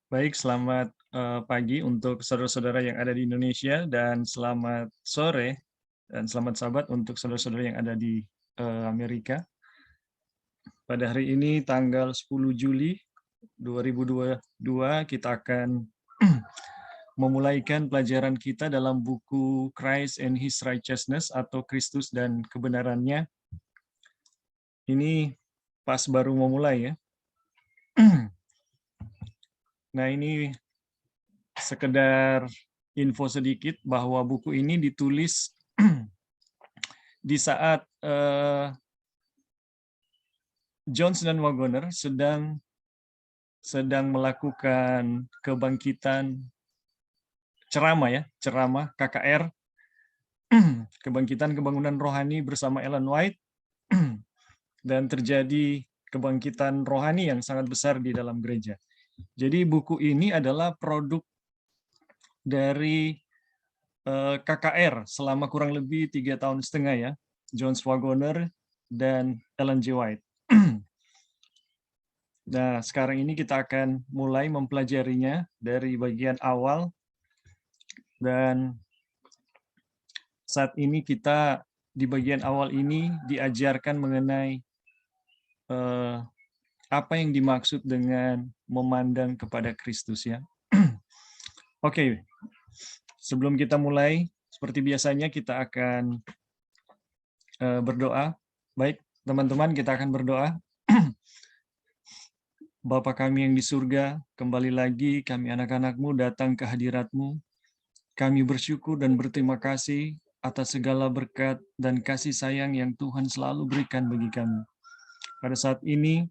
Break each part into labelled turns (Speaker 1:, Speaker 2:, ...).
Speaker 1: Baik, selamat pagi untuk saudara-saudara yang ada di Indonesia dan selamat sore dan selamat sahabat untuk saudara-saudara yang ada di Amerika. Pada hari ini tanggal 10 Juli 2022 kita akan memulaikan pelajaran kita dalam buku Christ and His Righteousness atau Kristus dan kebenarannya. Ini pas baru mau mulai ya. Nah, ini sekedar info sedikit bahwa buku ini ditulis di saat Jones dan Wagoner sedang melakukan kebangkitan ceramah KKR, kebangkitan kebangunan rohani bersama Ellen White, dan terjadi kebangkitan rohani yang sangat besar di dalam gereja. Jadi buku ini adalah produk dari KKR selama kurang lebih 3,5 tahun ya, Jones Wagoner dan Ellen G. White. Nah, sekarang ini kita akan mulai mempelajarinya dari bagian awal, dan saat ini kita di bagian awal ini diajarkan mengenai apa yang dimaksud dengan memandang kepada Kristus ya. Oke, sebelum kita mulai, seperti biasanya kita akan berdoa. Baik, teman-teman, kita akan berdoa. Bapa kami yang di surga, kembali lagi kami anak-anak-Mu datang ke hadirat-Mu. Kami bersyukur dan berterima kasih atas segala berkat dan kasih sayang yang Tuhan selalu berikan bagi kami. Pada saat ini,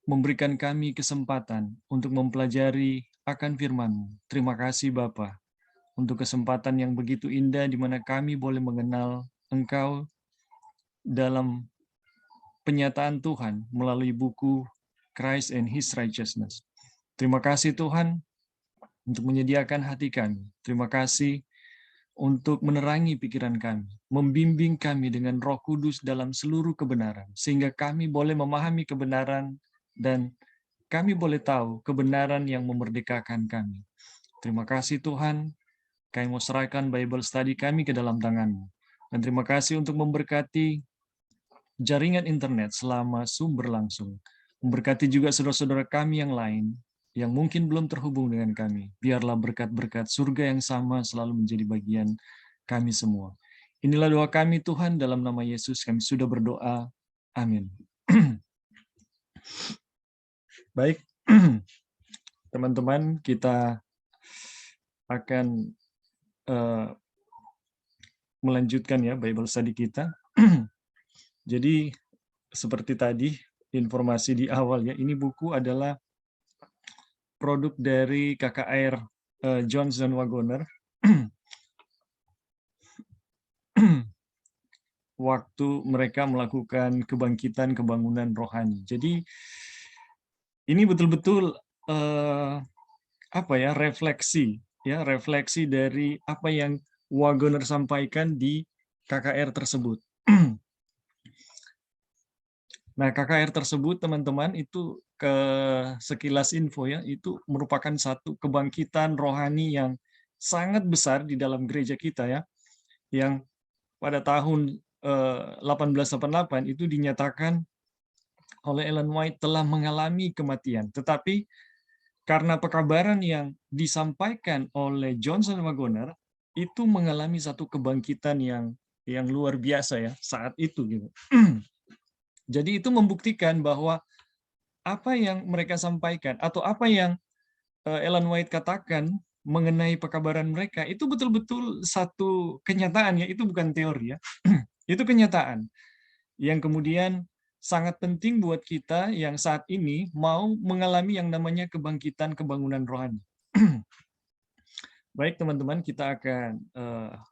Speaker 1: memberikan kami kesempatan untuk mempelajari akan firman-Mu. Terima kasih Bapa untuk kesempatan yang begitu indah di mana kami boleh mengenal Engkau dalam penyataan Tuhan melalui buku Christ and His Righteousness. Terima kasih Tuhan untuk menyediakan hati kami. Terima kasih untuk menerangi pikiran kami, membimbing kami dengan Roh Kudus dalam seluruh kebenaran, sehingga kami boleh memahami kebenaran dan kami boleh tahu kebenaran yang memerdekakan kami. Terima kasih Tuhan, kami mau serahkan Bible study kami ke dalam tangan-Mu. Dan terima kasih untuk memberkati jaringan internet selama Zoom berlangsung. Memberkati juga saudara-saudara kami yang lain yang mungkin belum terhubung dengan kami. Biarlah berkat-berkat surga yang sama selalu menjadi bagian kami semua. Inilah doa kami Tuhan, dalam nama Yesus kami sudah berdoa. Amin. Baik, teman-teman, kita akan melanjutkan ya Bible study kita. Jadi seperti tadi informasi di awal ya, ini buku adalah produk dari KKR Jones dan Wagoner waktu mereka melakukan kebangkitan kebangunan rohani. Jadi ini betul-betul refleksi dari apa yang Wagoner sampaikan di KKR tersebut. Nah, KKR tersebut, teman-teman, itu sekilas info ya, itu merupakan satu kebangkitan rohani yang sangat besar di dalam gereja kita ya, yang pada tahun 1888 itu dinyatakan oleh Ellen White telah mengalami kematian. Tetapi karena pekabaran yang disampaikan oleh Johnson Wagoner itu mengalami satu kebangkitan yang luar biasa ya saat itu gitu. Jadi itu membuktikan bahwa apa yang mereka sampaikan atau apa yang Ellen White katakan mengenai pekabaran mereka itu betul-betul satu kenyataan ya, itu bukan teori ya. Itu kenyataan yang kemudian sangat penting buat kita yang saat ini mau mengalami yang namanya kebangkitan kebangunan rohani. Baik teman-teman, kita akan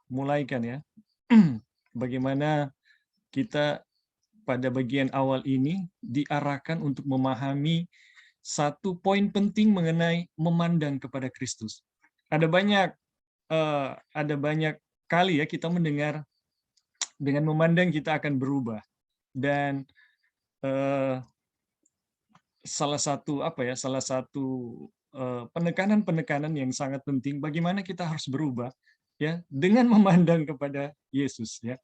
Speaker 1: mulaikan ya. Bagaimana kita pada bagian awal ini diarahkan untuk memahami satu poin penting mengenai memandang kepada Kristus. Ada banyak kali ya kita mendengar dengan memandang kita akan berubah, dan salah satu salah satu penekanan-penekanan yang sangat penting bagaimana kita harus berubah ya dengan memandang kepada Yesus ya.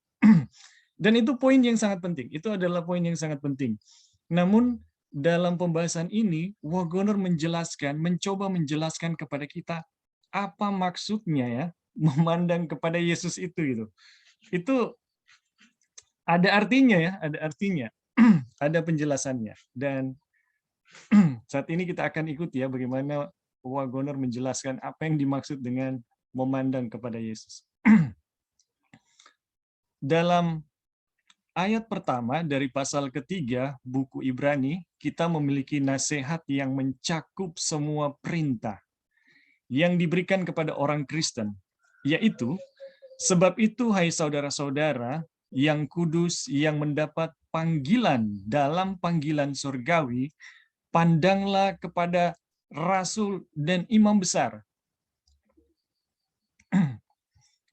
Speaker 1: Dan itu poin yang sangat penting. Itu adalah poin yang sangat penting. Namun dalam pembahasan ini Wagoner mencoba menjelaskan kepada kita apa maksudnya ya memandang kepada Yesus itu gitu. Itu ada artinya ya, ada artinya. Ada penjelasannya. Dan saat ini kita akan ikuti ya bagaimana Wagoner menjelaskan apa yang dimaksud dengan memandang kepada Yesus. Dalam ayat pertama dari pasal ketiga buku Ibrani, kita memiliki nasihat yang mencakup semua perintah yang diberikan kepada orang Kristen, yaitu, sebab itu hai saudara-saudara yang kudus yang mendapat panggilan dalam panggilan surgawi, pandanglah kepada rasul dan imam besar.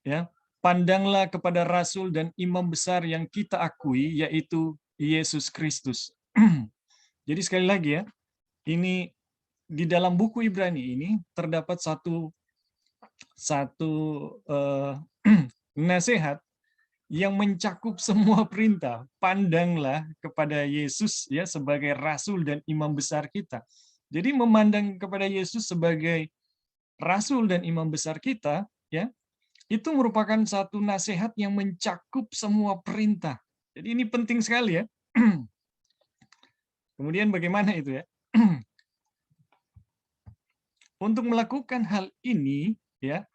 Speaker 1: Ya, pandanglah kepada rasul dan imam besar yang kita akui, yaitu Yesus Kristus. Jadi sekali lagi ya, ini di dalam buku Ibrani ini terdapat satu nasihat yang mencakup semua perintah. Pandanglah kepada Yesus ya sebagai rasul dan imam besar kita. Jadi memandang kepada Yesus sebagai rasul dan imam besar kita ya, itu merupakan satu nasihat yang mencakup semua perintah. Jadi ini penting sekali ya. Kemudian bagaimana itu ya? Untuk melakukan hal ini ya,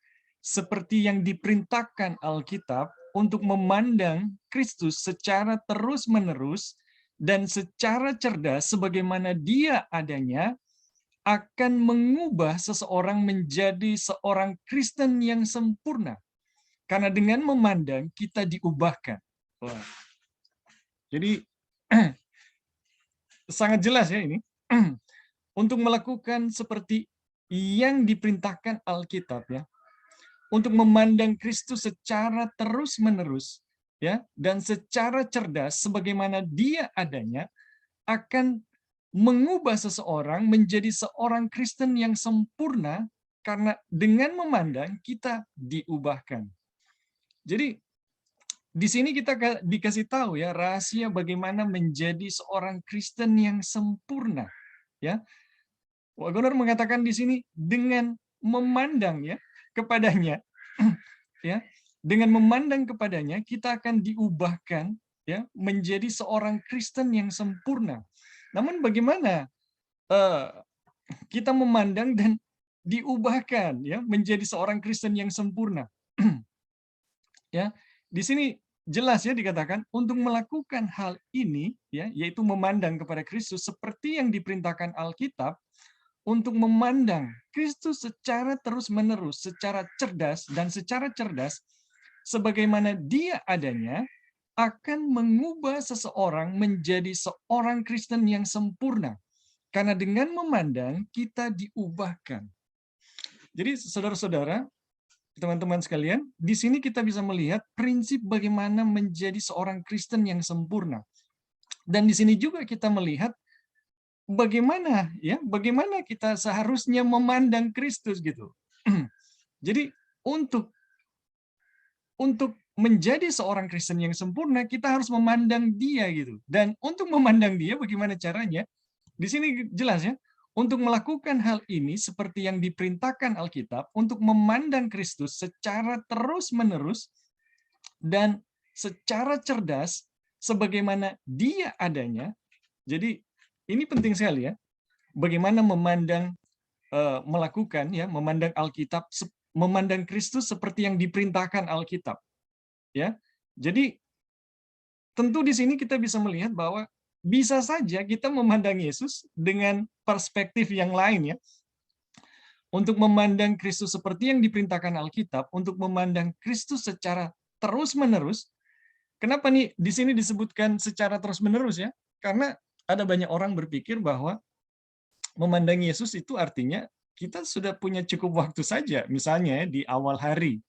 Speaker 1: seperti yang diperintahkan Alkitab untuk memandang Kristus secara terus-menerus dan secara cerdas sebagaimana Dia adanya, akan mengubah seseorang menjadi seorang Kristen yang sempurna. Karena dengan memandang kita diubahkan. Wah. Jadi sangat jelas ya ini. Untuk melakukan seperti yang diperintahkan Alkitab ya. Untuk memandang Kristus secara terus-menerus ya dan secara cerdas sebagaimana Dia adanya akan mengubah seseorang menjadi seorang Kristen yang sempurna karena dengan memandang kita diubahkan. Jadi di sini kita dikasih tahu ya rahasia bagaimana menjadi seorang Kristen yang sempurna ya. Wagoner mengatakan di sini dengan memandang ya kepadanya ya. Dengan memandang kepadanya kita akan diubahkan ya menjadi seorang Kristen yang sempurna. Namun bagaimana kita memandang dan diubahkan ya menjadi seorang Kristen yang sempurna? Ya, di sini jelas ya dikatakan untuk melakukan hal ini ya yaitu memandang kepada Kristus seperti yang diperintahkan Alkitab, untuk memandang Kristus secara terus-menerus, secara cerdas dan secara cerdas sebagaimana Dia adanya akan mengubah seseorang menjadi seorang Kristen yang sempurna. Karena dengan memandang kita diubahkan. Jadi saudara-saudara, teman-teman sekalian, di sini kita bisa melihat prinsip bagaimana menjadi seorang Kristen yang sempurna. Dan di sini juga kita melihat bagaimana kita seharusnya memandang Kristus gitu. Jadi untuk menjadi seorang Kristen yang sempurna, kita harus memandang Dia gitu. Dan untuk memandang Dia bagaimana caranya? Di sini jelas ya, untuk melakukan hal ini seperti yang diperintahkan Alkitab, untuk memandang Kristus secara terus-menerus dan secara cerdas sebagaimana Dia adanya. Jadi ini penting sekali ya. Bagaimana memandang melakukan ya, memandang Alkitab, memandang Kristus seperti yang diperintahkan Alkitab. Ya. Jadi tentu di sini kita bisa melihat bahwa bisa saja kita memandang Yesus dengan perspektif yang lain ya. Untuk memandang Kristus seperti yang diperintahkan Alkitab, untuk memandang Kristus secara terus-menerus. Kenapa nih di sini disebutkan secara terus-menerus ya? Karena ada banyak orang berpikir bahwa memandang Yesus itu artinya kita sudah punya cukup waktu saja, misalnya di awal hari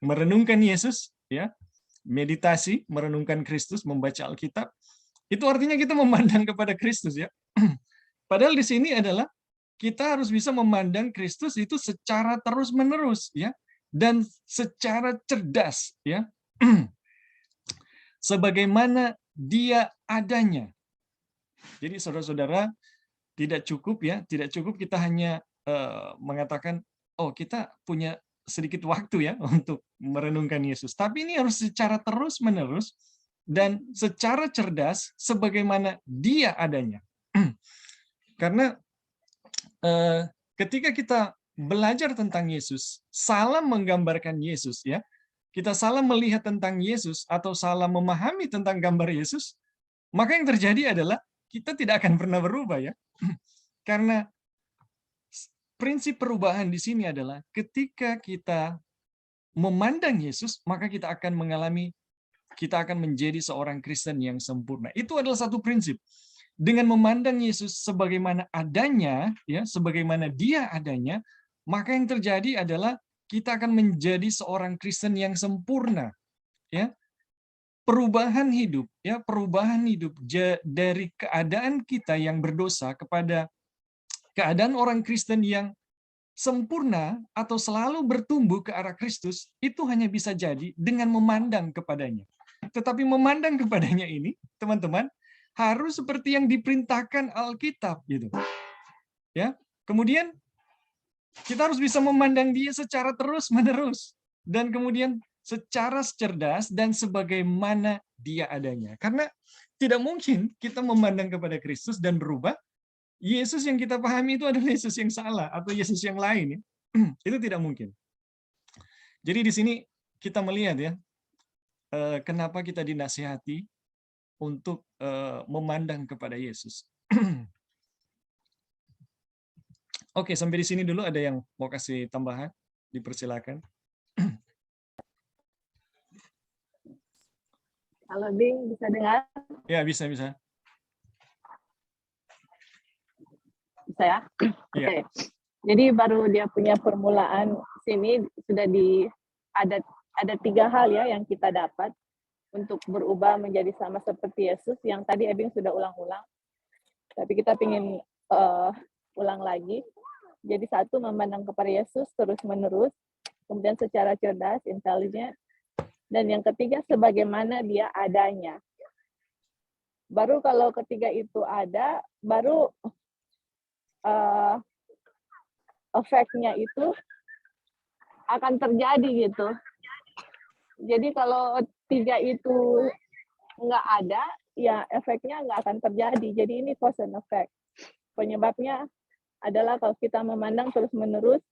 Speaker 1: merenungkan Yesus ya, meditasi, merenungkan Kristus, membaca Alkitab, itu artinya kita memandang kepada Kristus ya. Padahal di sini adalah kita harus bisa memandang Kristus itu secara terus-menerus, ya, dan secara cerdas, ya, sebagaimana Dia adanya. Jadi saudara-saudara, tidak cukup kita hanya mengatakan, oh kita punya sedikit waktu ya untuk merenungkan Yesus, tapi ini harus secara terus-menerus dan secara cerdas sebagaimana Dia adanya. Karena ketika kita belajar tentang Yesus, salah menggambarkan Yesus, ya, kita salah melihat tentang Yesus atau salah memahami tentang gambar Yesus, maka yang terjadi adalah kita tidak akan pernah berubah, ya. Karena prinsip perubahan di sini adalah ketika kita memandang Yesus, maka kita akan menjadi seorang Kristen yang sempurna. Itu adalah satu prinsip. Dengan memandang Yesus sebagaimana adanya, ya, sebagaimana Dia adanya, maka yang terjadi adalah kita akan menjadi seorang Kristen yang sempurna, ya. Perubahan hidup, ya, perubahan hidup dari keadaan kita yang berdosa kepada keadaan orang Kristen yang sempurna atau selalu bertumbuh ke arah Kristus, itu hanya bisa jadi dengan memandang kepadanya. Tetapi memandang kepadanya ini, teman-teman, harus seperti yang diperintahkan Alkitab, gitu. Ya. Kemudian kita harus bisa memandang Dia secara terus-menerus dan kemudian secara cerdas dan sebagaimana Dia adanya. Karena tidak mungkin kita memandang kepada Kristus dan berubah. Yesus yang kita pahami itu adalah Yesus yang salah atau Yesus yang lain, ya. Itu tidak mungkin. Jadi di sini kita melihat, ya, kenapa kita dinasihati untuk memandang kepada Yesus. Oke, sampai di sini dulu. Ada yang mau kasih tambahan? Dipersilakan.
Speaker 2: Halo Bing, bisa dengar?
Speaker 1: Ya, bisa.
Speaker 2: Bisa ya?
Speaker 1: Iya.
Speaker 2: Oke. Jadi baru dia punya permulaan sini sudah ada 3 hal ya yang kita dapat untuk berubah menjadi sama seperti Yesus, yang tadi Ebing sudah ulang-ulang. Tapi kita ingin ulang lagi. Jadi satu, memandang kepada Yesus terus-menerus, kemudian secara cerdas, intelijen, dan yang ketiga, sebagaimana Dia adanya. Baru kalau ketiga itu ada, baru efeknya itu akan terjadi gitu. Jadi kalau 3 itu nggak ada, ya efeknya nggak akan terjadi. Jadi ini cause and effect. Penyebabnya adalah kalau kita memandang terus-menerus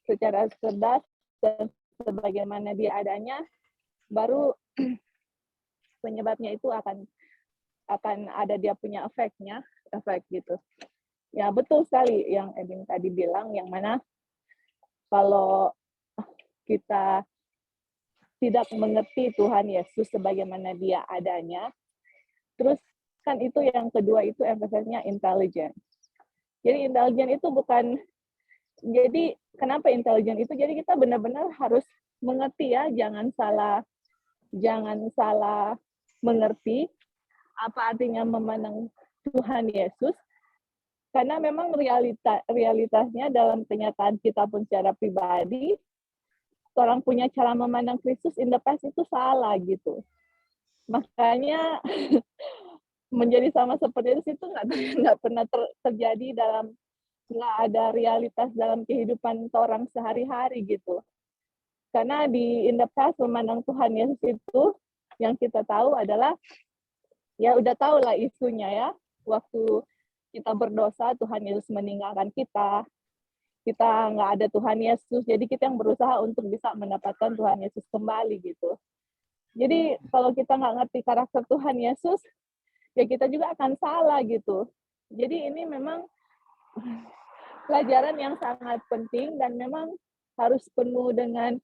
Speaker 2: secara cerdas dan sebagaimana Dia adanya, baru penyebabnya itu akan ada dia punya efek gitu. Ya betul sekali yang Ebing tadi bilang, yang mana kalau kita tidak mengerti Tuhan Yesus sebagaimana Dia adanya, terus kan itu yang kedua itu emphasisnya intelijen. Jadi intelijen itu bukan, jadi kenapa intelijen itu? Jadi kita benar-benar harus mengerti ya, jangan salah mengerti apa artinya memandang Tuhan Yesus, karena memang realitasnya dalam kenyataan kita pun secara pribadi, orang punya cara memandang Kristus in the past itu salah gitu. Makanya menjadi sama seperti itu nggak pernah terjadi nggak ada realitas dalam kehidupan orang sehari-hari gitu. Karena di in the past memandang Tuhan Yesus itu yang kita tahu adalah, ya udah tahu lah isunya ya, waktu kita berdosa Tuhan Yesus meninggalkan kita nggak ada Tuhan Yesus, jadi kita yang berusaha untuk bisa mendapatkan Tuhan Yesus kembali gitu. Jadi kalau kita nggak ngerti karakter Tuhan Yesus, ya kita juga akan salah gitu. Jadi ini memang pelajaran yang sangat penting dan memang harus penuh dengan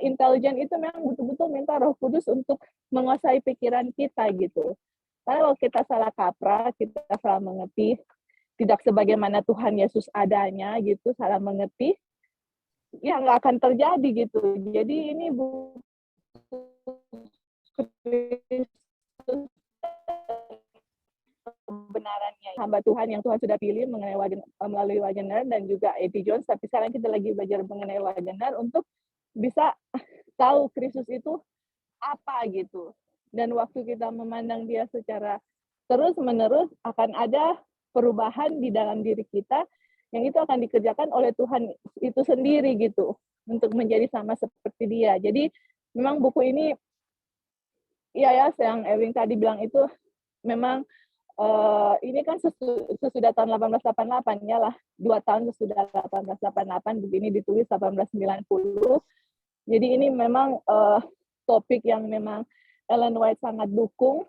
Speaker 2: intelijen. Itu memang betul-betul minta Roh Kudus untuk menguasai pikiran kita gitu. Karena kalau kita salah kaprah, kita salah mengerti, tidak sebagaimana Tuhan Yesus adanya gitu, salah mengerti, ya nggak akan terjadi gitu. Jadi ini kebenarannya. Hamba Tuhan yang Tuhan sudah pilih melalui Wagener dan juga A.T. Jones, tapi sekarang kita lagi belajar mengenai Wagener untuk bisa tahu Kristus itu apa gitu. Dan waktu kita memandang dia secara terus-menerus, akan ada perubahan di dalam diri kita yang itu akan dikerjakan oleh Tuhan itu sendiri gitu, untuk menjadi sama seperti dia. Jadi memang buku ini, ya yang Ewing tadi bilang itu, memang ini kan sesudah tahun 1888 ya lah, 2 tahun sesudah 1888, begini ditulis 1890. Jadi ini memang topik yang memang Ellen White sangat dukung,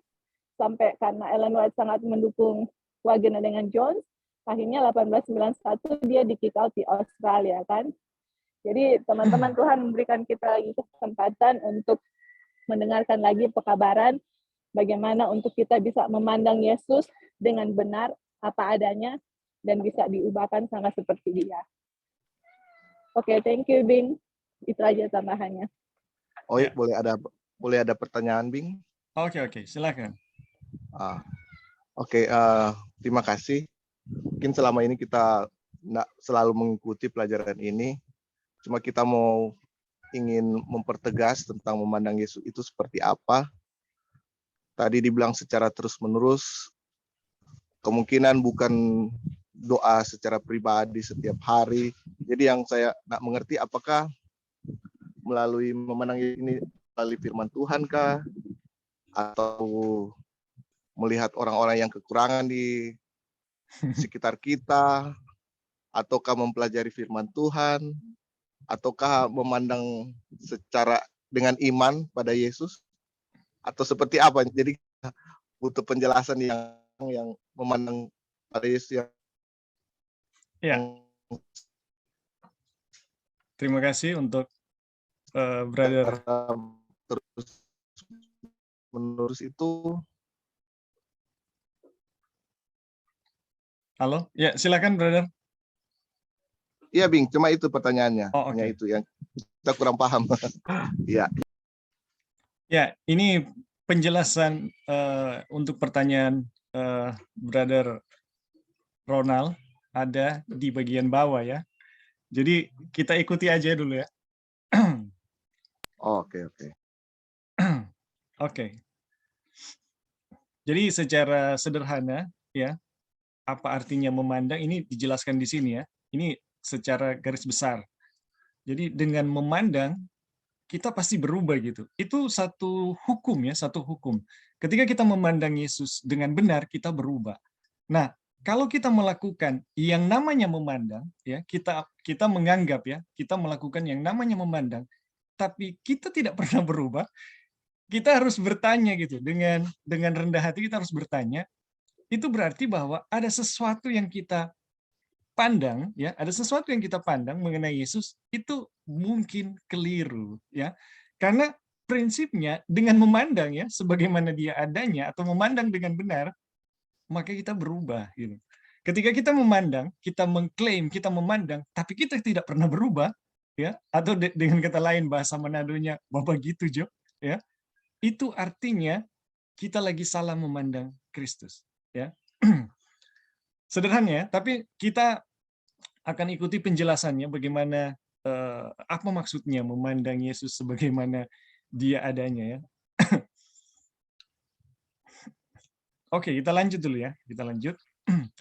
Speaker 2: sampai karena Ellen White sangat mendukung Wagener dengan Jones, akhirnya 1891 dia di-kick out di Australia kan. Jadi teman-teman, Tuhan memberikan kita lagi kesempatan untuk mendengarkan lagi pekabaran, bagaimana untuk kita bisa memandang Yesus dengan benar apa adanya dan bisa diubahkan sama seperti dia. Oke, thank you Bing. Itu aja tambahannya.
Speaker 3: Oh, ya. boleh ada pertanyaan, Bing?
Speaker 1: Oke, silakan.
Speaker 3: Terima kasih. Mungkin selama ini kita nggak selalu mengikuti pelajaran ini, cuma kita ingin mempertegas tentang memandang Yesus itu seperti apa. Tadi dibilang secara terus-menerus, kemungkinan bukan doa secara pribadi setiap hari. Jadi yang saya nggak mengerti, apakah melalui memandang ini melalui firman Tuhan kah? Atau melihat orang-orang yang kekurangan di sekitar kita? Ataukah mempelajari firman Tuhan? Ataukah memandang secara dengan iman pada Yesus? Atau seperti apa? Jadi butuh penjelasan yang memandang pada Yesus yang
Speaker 1: Terima kasih untuk Brother.
Speaker 3: Terus menerus itu.
Speaker 1: Halo, ya silakan Brother.
Speaker 3: Iya Bing, cuma itu pertanyaannya. Hanya itu yang kita kurang paham. Iya.
Speaker 1: Ya, ini penjelasan untuk pertanyaan Brother Ronald ada di bagian bawah ya. Jadi kita ikuti aja dulu ya.
Speaker 3: Oke.
Speaker 1: Oke. Jadi secara sederhana ya, apa artinya memandang ini dijelaskan di sini ya. Ini secara garis besar. Jadi dengan memandang kita pasti berubah gitu. Itu satu hukum ya, satu hukum. Ketika kita memandang Yesus dengan benar, kita berubah. Nah, kalau kita melakukan yang namanya memandang, ya kita menganggap ya, kita melakukan yang namanya memandang, tapi kita tidak pernah berubah, kita harus bertanya gitu, dengan rendah hati kita harus bertanya, itu berarti bahwa ada sesuatu yang kita pandang, ya, ada sesuatu yang kita pandang mengenai Yesus itu mungkin keliru, ya, karena prinsipnya dengan memandang ya, sebagaimana dia adanya atau memandang dengan benar, maka kita berubah gitu. Ketika kita memandang, kita mengklaim kita memandang, tapi kita tidak pernah berubah, ya, atau dengan kata lain bahasa Manadonya, Bapak gitu Jo, ya, itu artinya kita lagi salah memandang Kristus, ya. Sederhana ya, tapi kita akan ikuti penjelasannya bagaimana apa maksudnya memandang Yesus sebagaimana dia adanya ya. Oke, kita lanjut dulu ya. Kita lanjut.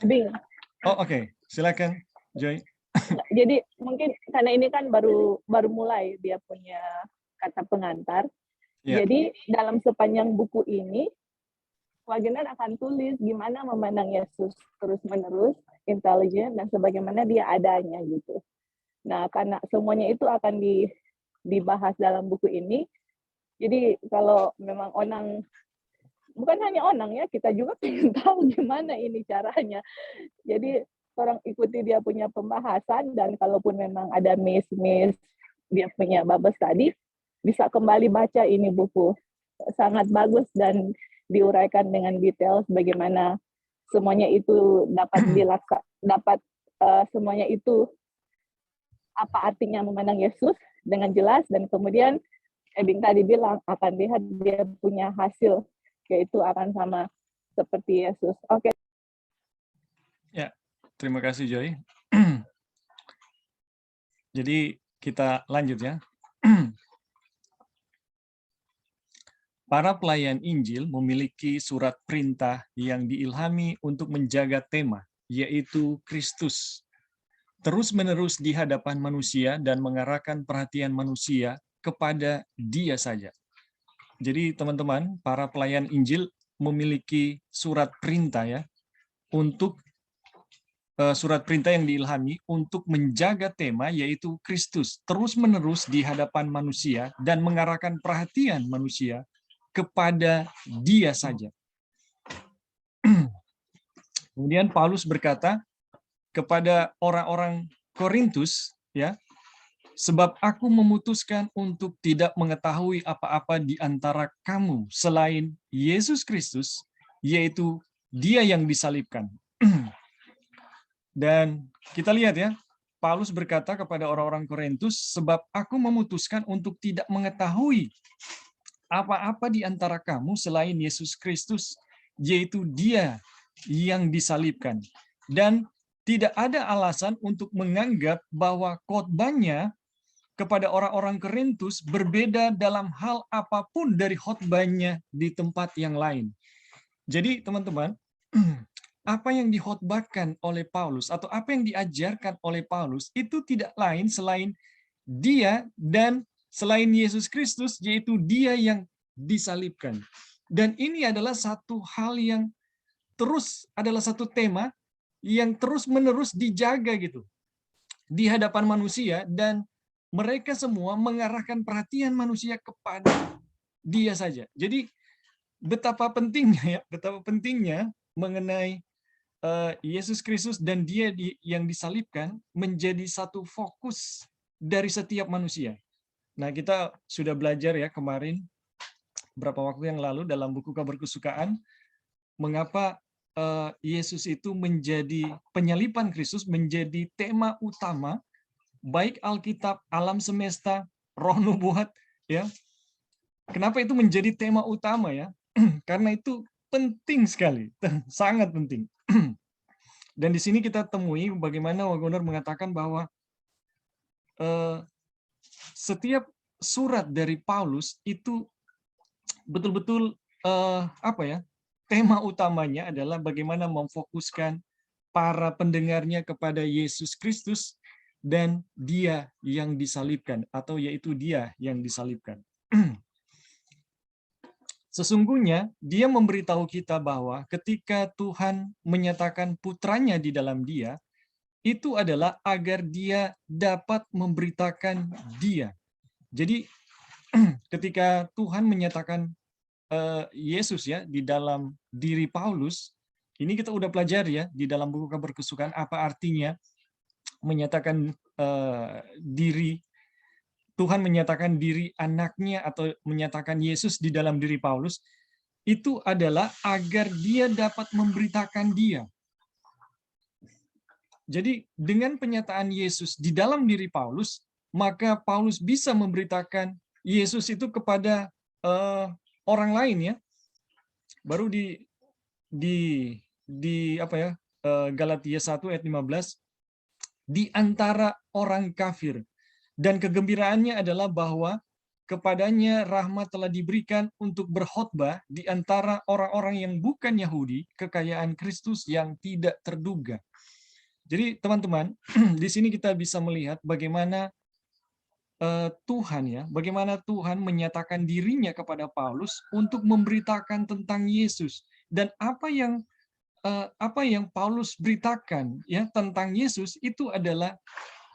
Speaker 2: Bing.
Speaker 1: Oh, oke. Silakan, Joy.
Speaker 2: Jadi mungkin karena ini kan baru mulai dia punya kata pengantar. Yeah. Jadi dalam sepanjang buku ini Wagener akan tulis gimana memandang Yesus terus-menerus, intelijen, dan sebagaimana dia adanya gitu. Nah, karena semuanya itu akan dibahas dalam buku ini, jadi kalau memang Onang, bukan hanya Onang ya, kita juga pengen tahu gimana ini caranya. Jadi orang ikuti dia punya pembahasan, dan kalaupun memang ada miss dia punya babas tadi, bisa kembali baca ini buku. Sangat bagus dan diuraikan dengan detail bagaimana semuanya itu dapat semuanya itu apa artinya memandang Yesus dengan jelas, dan kemudian Ebing tadi bilang akan lihat dia punya hasil, yaitu akan sama seperti Yesus. Oke.
Speaker 1: Terima kasih Joy. Jadi kita lanjut ya. Para pelayan Injil memiliki surat perintah yang diilhami untuk menjaga tema, yaitu Kristus, terus-menerus di hadapan manusia dan mengarahkan perhatian manusia kepada Dia saja. Jadi teman-teman, para pelayan Injil memiliki surat perintah ya, untuk surat perintah yang diilhami untuk menjaga tema, yaitu Kristus, terus-menerus di hadapan manusia dan mengarahkan perhatian manusia kepada Dia saja. Kemudian Paulus berkata kepada orang-orang Korintus, ya, sebab aku memutuskan untuk tidak mengetahui apa-apa di antara kamu selain Yesus Kristus, yaitu Dia yang disalibkan. Dan kita lihat ya, Paulus berkata kepada orang-orang Korintus, sebab aku memutuskan untuk tidak mengetahui apa-apa di antara kamu selain Yesus Kristus, yaitu Dia yang disalibkan. Dan tidak ada alasan untuk menganggap bahwa khotbahnya kepada orang-orang Korintus berbeda dalam hal apapun dari khotbahnya di tempat yang lain. Jadi teman-teman, apa yang dikhotbahkan oleh Paulus atau apa yang diajarkan oleh Paulus itu tidak lain selain Dia dan selain Yesus Kristus, yaitu Dia yang disalibkan. Dan ini adalah satu hal yang adalah satu tema yang terus-menerus dijaga gitu di hadapan manusia, dan mereka semua mengarahkan perhatian manusia kepada Dia saja. Jadi betapa pentingnya mengenai Yesus Kristus dan Dia yang disalibkan menjadi satu fokus dari setiap manusia. Nah, kita sudah belajar ya kemarin, beberapa waktu yang lalu dalam buku Kabar Kesukaan, mengapa Yesus itu menjadi penyaliban Kristus, menjadi tema utama, baik Alkitab, alam semesta, roh nubuat, ya. Kenapa itu menjadi tema utama ya? Karena itu penting sekali, sangat penting. Dan di sini kita temui bagaimana Wagoner mengatakan bahwa setiap surat dari Paulus itu betul-betul tema utamanya adalah bagaimana memfokuskan para pendengarnya kepada Yesus Kristus dan Dia yang disalibkan, atau yaitu Dia yang disalibkan. Sesungguhnya Dia memberitahu kita bahwa ketika Tuhan menyatakan putranya di dalam Dia, itu adalah agar Dia dapat memberitakan Dia. Jadi ketika Tuhan menyatakan Yesus ya di dalam diri Paulus, ini kita udah pelajari ya di dalam buku Kabar Kesukaan apa artinya menyatakan diri Tuhan, menyatakan diri anaknya atau menyatakan Yesus di dalam diri Paulus, itu adalah agar Dia dapat memberitakan Dia. Jadi dengan penyataan Yesus di dalam diri Paulus, maka Paulus bisa memberitakan Yesus itu kepada orang lain ya. Baru di Galatia 1 ayat 15, di antara orang kafir, dan kegembiraannya adalah bahwa kepadanya rahmat telah diberikan untuk berkhotbah di antara orang-orang yang bukan Yahudi, kekayaan Kristus yang tidak terduga. Jadi teman-teman, di sini kita bisa melihat bagaimana Tuhan ya, bagaimana Tuhan menyatakan dirinya kepada Paulus untuk memberitakan tentang Yesus, dan apa yang Paulus beritakan ya tentang Yesus itu adalah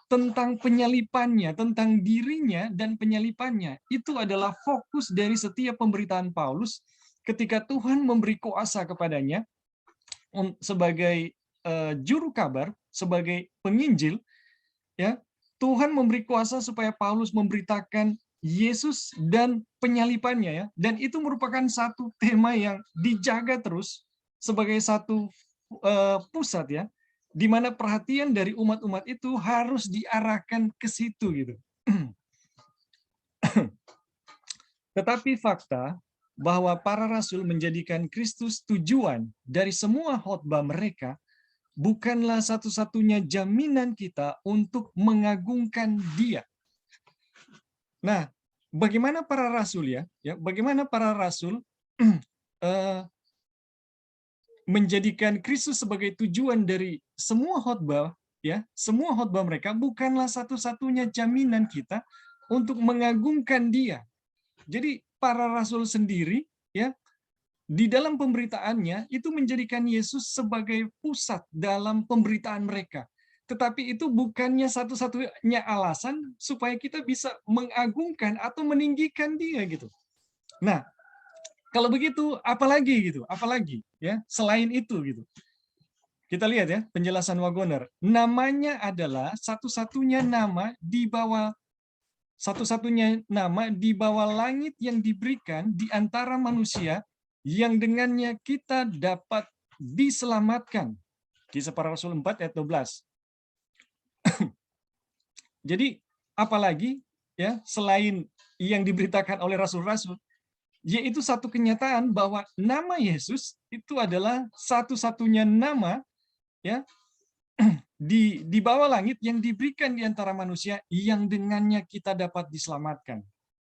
Speaker 1: tentang penyalipannya, tentang dirinya dan penyalipannya. Itu adalah fokus dari setiap pemberitaan Paulus ketika Tuhan memberi kuasa kepadanya sebagai juru kabar, sebagai penginjil, ya. Tuhan memberi kuasa supaya Paulus memberitakan Yesus dan penyalipannya ya. Dan itu merupakan satu tema yang dijaga terus sebagai satu pusat ya, di mana perhatian dari umat-umat itu harus diarahkan ke situ gitu. Tetapi fakta bahwa para rasul menjadikan Kristus tujuan dari semua khotbah mereka bukanlah satu-satunya jaminan kita untuk mengagungkan Dia. Nah, bagaimana para rasul ya? Bagaimana para rasul menjadikan Kristus sebagai tujuan dari semua khotbah, ya, semua khotbah mereka bukanlah satu-satunya jaminan kita untuk mengagungkan Dia. Jadi para rasul sendiri, ya, di dalam pemberitaannya itu menjadikan Yesus sebagai pusat dalam pemberitaan mereka. Tetapi itu bukannya satu-satunya alasan supaya kita bisa mengagungkan atau meninggikan Dia gitu. Nah, kalau begitu apalagi gitu? Apalagi ya selain itu gitu. Kita lihat ya penjelasan Wagoner. Namanya adalah satu-satunya nama di bawah langit yang diberikan di antara manusia yang dengannya kita dapat diselamatkan. Kisah Para Rasul 4 ayat 12. Jadi apalagi ya selain yang diberitakan oleh rasul-rasul, yaitu satu kenyataan bahwa nama Yesus itu adalah satu-satunya nama ya di bawah langit yang diberikan di antara manusia yang dengannya kita dapat diselamatkan.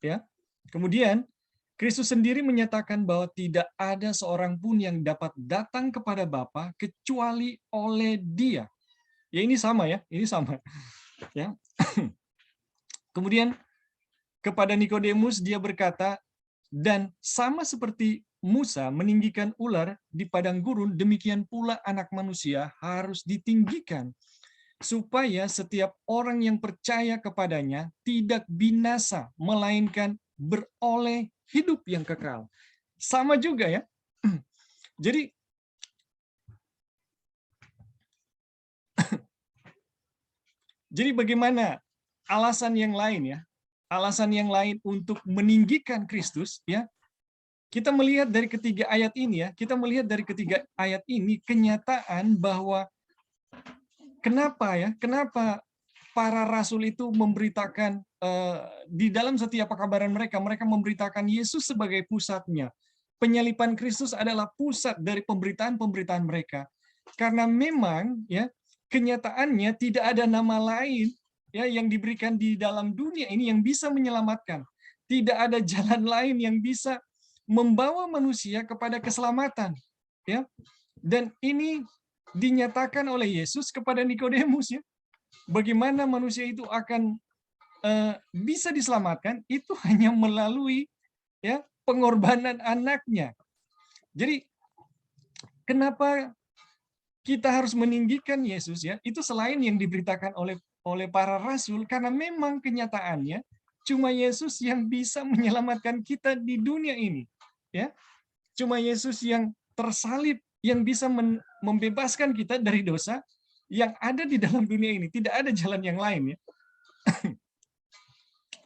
Speaker 1: Ya. Kemudian Kristus sendiri menyatakan bahwa tidak ada seorang pun yang dapat datang kepada Bapa kecuali oleh Dia. Ya ini sama ya, ini sama. Ya. Kemudian kepada Nikodemus dia berkata, dan sama seperti Musa meninggikan ular di padang gurun, demikian pula Anak Manusia harus ditinggikan, supaya setiap orang yang percaya kepadanya tidak binasa, melainkan beroleh hidup yang kekal. Sama juga ya. Jadi bagaimana alasan yang lain ya? Alasan yang lain untuk meninggikan Kristus ya? Kita melihat dari ketiga ayat ini ya, kita melihat dari ketiga ayat ini kenyataan bahwa kenapa para rasul itu memberitakan di dalam setiap pekabaran mereka memberitakan Yesus sebagai pusatnya. Penyalipan Kristus adalah pusat dari pemberitaan-pemberitaan mereka. Karena memang ya kenyataannya tidak ada nama lain ya yang diberikan di dalam dunia ini yang bisa menyelamatkan. Tidak ada jalan lain yang bisa membawa manusia kepada keselamatan, ya. Dan ini dinyatakan oleh Yesus kepada Nikodemus, ya. Bagaimana manusia itu akan bisa diselamatkan itu hanya melalui ya pengorbanan anaknya. Jadi kenapa kita harus meninggikan Yesus ya? Itu selain yang diberitakan oleh para rasul, karena memang kenyataannya cuma Yesus yang bisa menyelamatkan kita di dunia ini. Ya, cuma Yesus yang tersalib yang bisa membebaskan kita dari dosa yang ada di dalam dunia ini. Tidak ada jalan yang lain ya.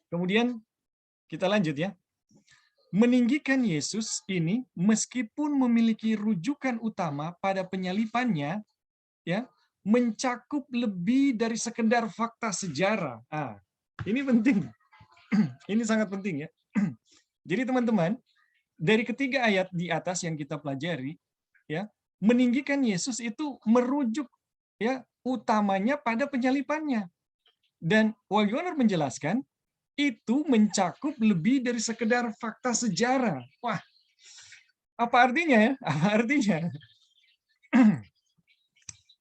Speaker 1: Kemudian kita lanjut ya. Meninggikan Yesus ini meskipun memiliki rujukan utama pada penyalipannya ya, mencakup lebih dari sekedar fakta sejarah. Ini penting. Ini sangat penting ya. Jadi teman-teman, dari ketiga ayat di atas yang kita pelajari, ya, meninggikan Yesus itu merujuk ya utamanya pada penyalipannya. Dan Wagoner menjelaskan itu mencakup lebih dari sekedar fakta sejarah. Wah, apa artinya ya? Apa artinya?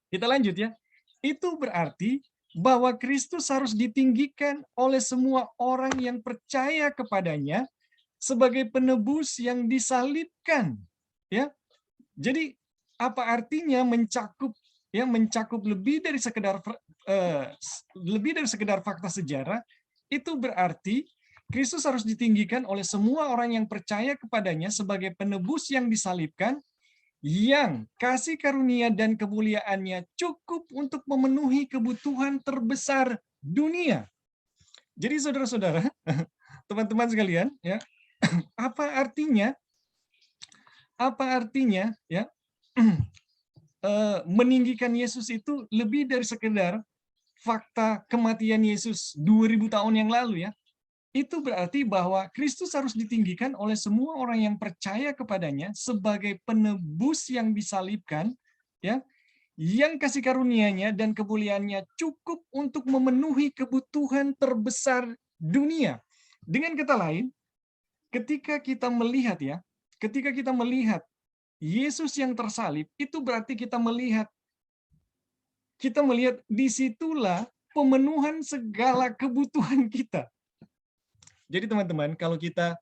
Speaker 1: Kita lanjut ya. Itu berarti bahwa Kristus harus ditinggikan oleh semua orang yang percaya kepadanya sebagai penebus yang disalibkan, ya. Jadi apa artinya mencakup lebih dari sekedar fakta sejarah? Itu berarti Kristus harus ditinggikan oleh semua orang yang percaya kepadanya sebagai penebus yang disalibkan, yang kasih karunia dan kemuliaannya cukup untuk memenuhi kebutuhan terbesar dunia. Jadi saudara-saudara, teman-teman sekalian, ya. Apa artinya ya meninggikan Yesus itu lebih dari sekedar fakta kematian Yesus 2000 tahun yang lalu ya. Itu berarti bahwa Kristus harus ditinggikan oleh semua orang yang percaya kepadanya sebagai penebus yang disalibkan ya, yang kasih karunia-Nya dan kemuliaan-Nya cukup untuk memenuhi kebutuhan terbesar dunia. Dengan kata lain, ketika kita melihat Yesus yang tersalib, itu berarti kita melihat disitulah pemenuhan segala kebutuhan kita. Jadi teman-teman, kalau kita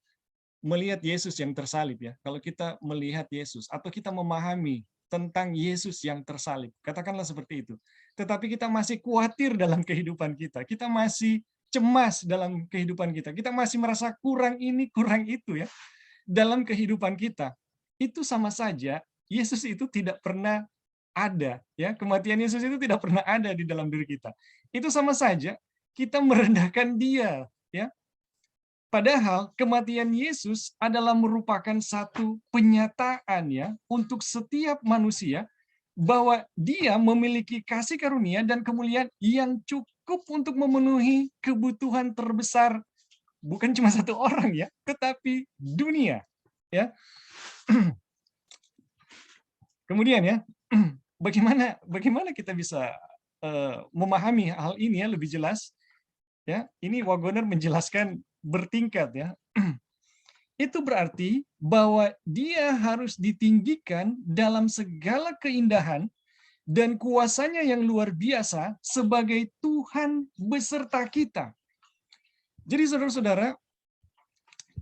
Speaker 1: melihat Yesus yang tersalib ya, kalau kita melihat Yesus atau kita memahami tentang Yesus yang tersalib, katakanlah seperti itu. Tetapi kita masih khawatir dalam kehidupan kita masih cemas dalam kehidupan kita masih merasa kurang ini, kurang itu ya dalam kehidupan kita. Itu sama saja Yesus itu tidak pernah ada ya, kematian Yesus itu tidak pernah ada di dalam diri kita. Itu sama saja kita merendahkan Dia ya. Padahal kematian Yesus adalah merupakan satu penyataan ya untuk setiap manusia bahwa Dia memiliki kasih karunia dan kemuliaan yang cukup untuk memenuhi kebutuhan terbesar bukan cuma satu orang ya, tetapi dunia ya. Kemudian ya, bagaimana kita bisa memahami hal ini ya lebih jelas ya. Ini Wagoner menjelaskan bertingkat ya. Itu berarti bahwa Dia harus ditinggikan dalam segala keindahan dan kuasanya yang luar biasa sebagai Tuhan beserta kita. Jadi saudara-saudara,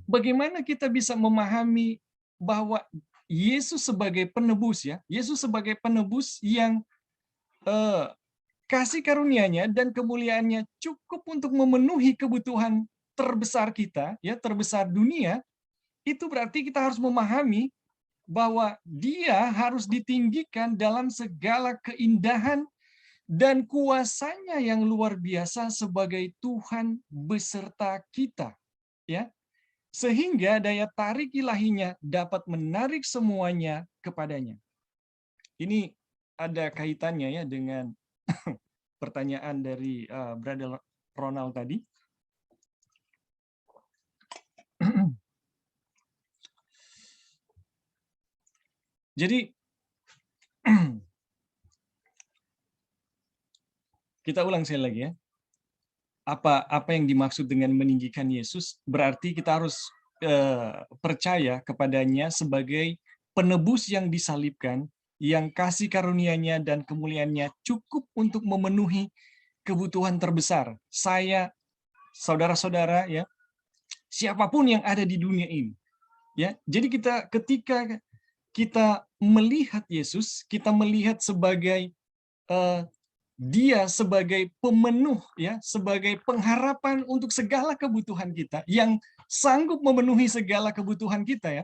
Speaker 1: bagaimana kita bisa memahami bahwa Yesus sebagai penebus ya, Yesus sebagai penebus yang kasih karunia-Nya dan kemuliaan-Nya cukup untuk memenuhi kebutuhan terbesar kita, ya terbesar dunia, itu berarti kita harus memahami bahwa Dia harus ditinggikan dalam segala keindahan dan kuasanya yang luar biasa sebagai Tuhan beserta kita, ya. Sehingga daya tarik ilahinya dapat menarik semuanya kepadanya. Ini ada kaitannya ya dengan pertanyaan dari Brother Ronald tadi. Jadi kita ulang sekali lagi ya. Apa yang dimaksud dengan meninggikan Yesus? Berarti kita harus percaya kepadanya sebagai penebus yang disalibkan, yang kasih karunia-Nya dan kemuliaan-Nya cukup untuk memenuhi kebutuhan terbesar. Saya, saudara-saudara ya, siapapun yang ada di dunia ini. Ya, jadi ketika kita melihat Yesus, kita melihat sebagai Dia sebagai pemenuh ya, sebagai pengharapan untuk segala kebutuhan kita, yang sanggup memenuhi segala kebutuhan kita ya.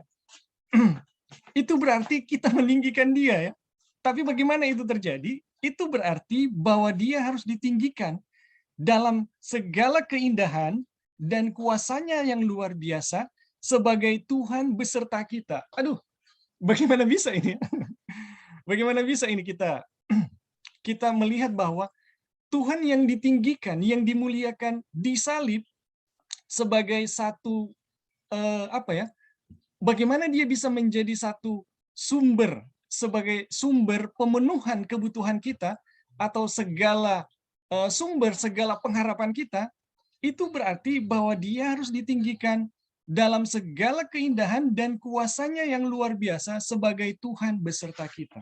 Speaker 1: Itu berarti kita meninggikan Dia ya. Tapi bagaimana itu terjadi? Itu berarti bahwa Dia harus ditinggikan dalam segala keindahan dan kuasanya yang luar biasa sebagai Tuhan beserta kita. Aduh, bagaimana bisa ini? Bagaimana bisa ini kita melihat bahwa Tuhan yang ditinggikan, yang dimuliakan, disalib sebagai satu bagaimana Dia bisa menjadi satu sumber, sebagai sumber pemenuhan kebutuhan kita atau segala segala pengharapan kita, itu berarti bahwa Dia harus ditinggikan dalam segala keindahan dan kuasanya yang luar biasa sebagai Tuhan beserta kita.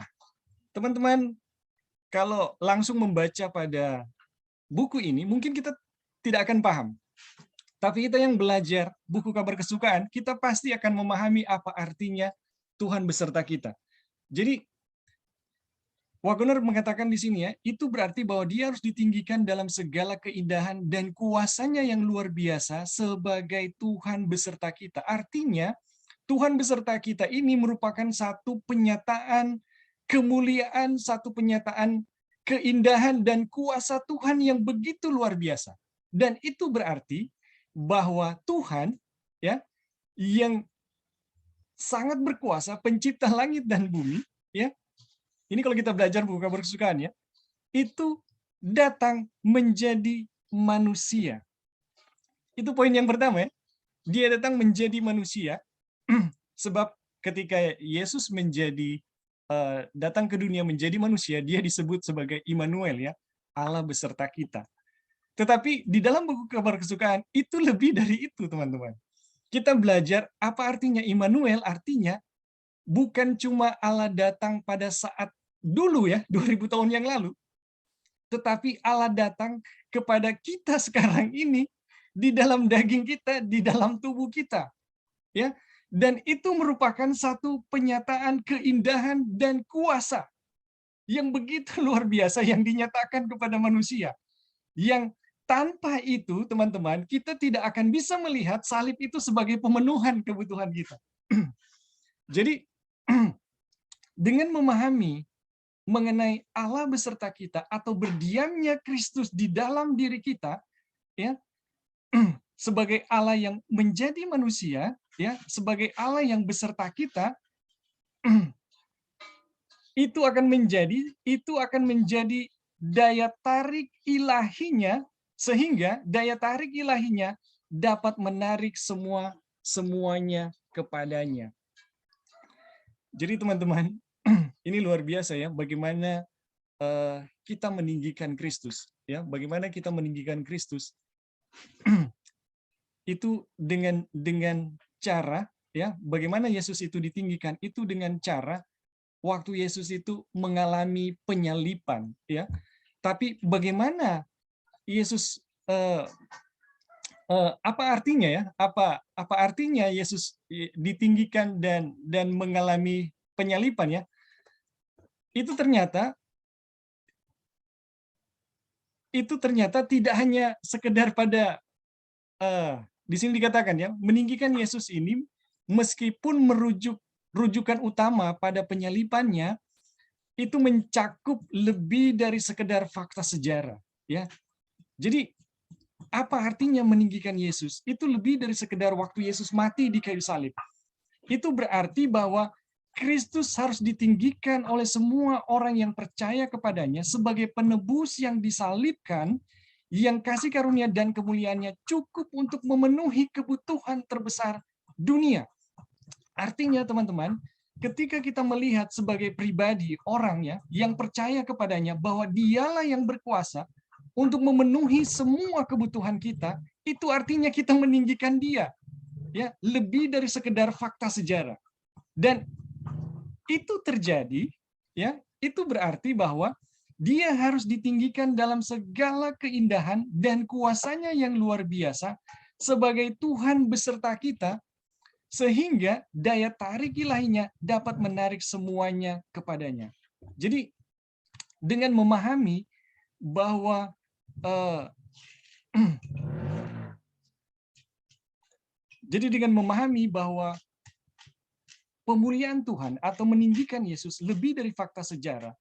Speaker 1: Teman-teman, kalau langsung membaca pada buku ini, mungkin kita tidak akan paham. Tapi kita yang belajar buku kabar kesukaan, kita pasti akan memahami apa artinya Tuhan beserta kita. Jadi, Wagoner mengatakan di sini ya, itu berarti bahwa Dia harus ditinggikan dalam segala keindahan dan kuasanya yang luar biasa sebagai Tuhan beserta kita. Artinya, Tuhan beserta kita ini merupakan satu penyataan kemuliaan, satu penyataan keindahan dan kuasa Tuhan yang begitu luar biasa. Dan itu berarti bahwa Tuhan ya yang sangat berkuasa, pencipta langit dan bumi ya. Ini kalau kita belajar buku kabar kesukaan ya, itu datang menjadi manusia. Itu poin yang pertama ya. Dia datang menjadi manusia sebab ketika Yesus menjadi datang ke dunia menjadi manusia, dia disebut sebagai Immanuel, ya, Allah beserta kita. Tetapi di dalam buku Kabar Kesukaan itu lebih dari itu, teman-teman. Kita belajar apa artinya Immanuel, artinya bukan cuma Allah datang pada saat dulu, ya, 2000 tahun yang lalu, tetapi Allah datang kepada kita sekarang ini, di dalam daging kita, di dalam tubuh kita, ya. Dan itu merupakan satu penyataan keindahan dan kuasa yang begitu luar biasa yang dinyatakan kepada manusia. Yang tanpa itu, teman-teman, kita tidak akan bisa melihat salib itu sebagai pemenuhan kebutuhan kita. Jadi, dengan memahami mengenai Allah beserta kita atau berdiamnya Kristus di dalam diri kita, ya, sebagai Allah yang menjadi manusia, ya, sebagai Allah yang beserta kita, itu akan menjadi daya tarik ilahinya, sehingga daya tarik ilahinya dapat menarik semuanya kepadanya. Jadi teman-teman, ini luar biasa, ya, bagaimana kita meninggikan Kristus, ya, bagaimana kita meninggikan Kristus itu dengan cara, ya, bagaimana Yesus itu ditinggikan itu dengan cara waktu Yesus itu mengalami penyalipan, ya. Tapi bagaimana Yesus apa artinya, ya? Apa artinya Yesus ditinggikan dan mengalami penyalipan, ya? Itu ternyata tidak hanya sekedar pada di sini dikatakan, ya, meninggikan Yesus ini meskipun rujukan utama pada penyalipannya itu mencakup lebih dari sekedar fakta sejarah, ya. Jadi apa artinya meninggikan Yesus? Itu lebih dari sekedar waktu Yesus mati di kayu salib. Itu berarti bahwa Kristus harus ditinggikan oleh semua orang yang percaya kepadanya sebagai penebus yang disalibkan, yang kasih karunia dan kemuliaannya cukup untuk memenuhi kebutuhan terbesar dunia. Artinya, teman-teman, ketika kita melihat sebagai pribadi orangnya yang percaya kepadanya bahwa dialah yang berkuasa untuk memenuhi semua kebutuhan kita, itu artinya kita meninggikan dia, ya, lebih dari sekedar fakta sejarah. Dan itu terjadi, ya, itu berarti bahwa dia harus ditinggikan dalam segala keindahan dan kuasanya yang luar biasa sebagai Tuhan beserta kita, sehingga daya tarik ilahinya dapat menarik semuanya kepadanya. Jadi dengan memahami bahwa pemuliaan Tuhan atau meninggikan Yesus lebih dari fakta sejarah,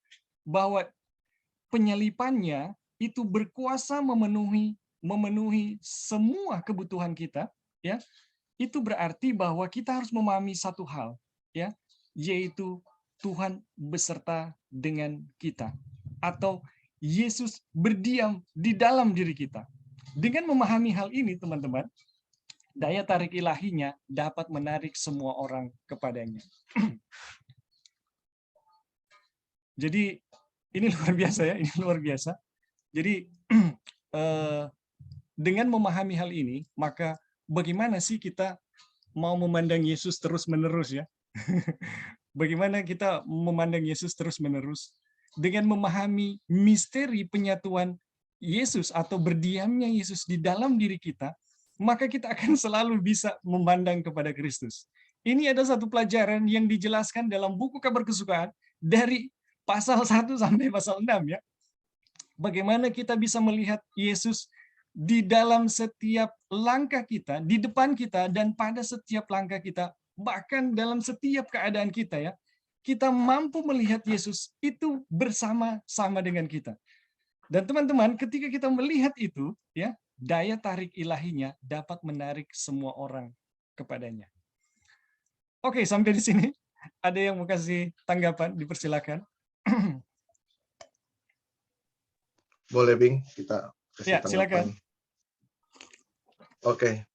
Speaker 1: bahwa penyalipannya itu berkuasa memenuhi semua kebutuhan kita, ya. Itu berarti bahwa kita harus memahami satu hal, ya, yaitu Tuhan beserta dengan kita, atau Yesus berdiam di dalam diri kita. Dengan memahami hal ini, teman-teman, daya tarik ilahinya dapat menarik semua orang kepadanya. Jadi ini luar biasa, ya, ini luar biasa. Jadi dengan memahami hal ini, maka bagaimana sih kita mau memandang Yesus terus-menerus, ya? Bagaimana kita memandang Yesus terus-menerus? Dengan memahami misteri penyatuan Yesus atau berdiamnya Yesus di dalam diri kita, maka kita akan selalu bisa memandang kepada Kristus. Ini ada satu pelajaran yang dijelaskan dalam buku Kabar Kesukaan dari pasal 1 sampai pasal 6, ya. Bagaimana kita bisa melihat Yesus di dalam setiap langkah kita, di depan kita, dan pada setiap langkah kita, bahkan dalam setiap keadaan kita, ya, kita mampu melihat Yesus itu bersama-sama dengan kita. Dan teman-teman, ketika kita melihat itu, ya, daya tarik ilahinya dapat menarik semua orang kepadanya. Oke, sampai di sini. Ada yang mau kasih tanggapan? Dipersilakan.
Speaker 3: Boleh, Bing, kita kasih
Speaker 1: Ya,
Speaker 3: tanggapan.
Speaker 1: silakan.
Speaker 3: Oke.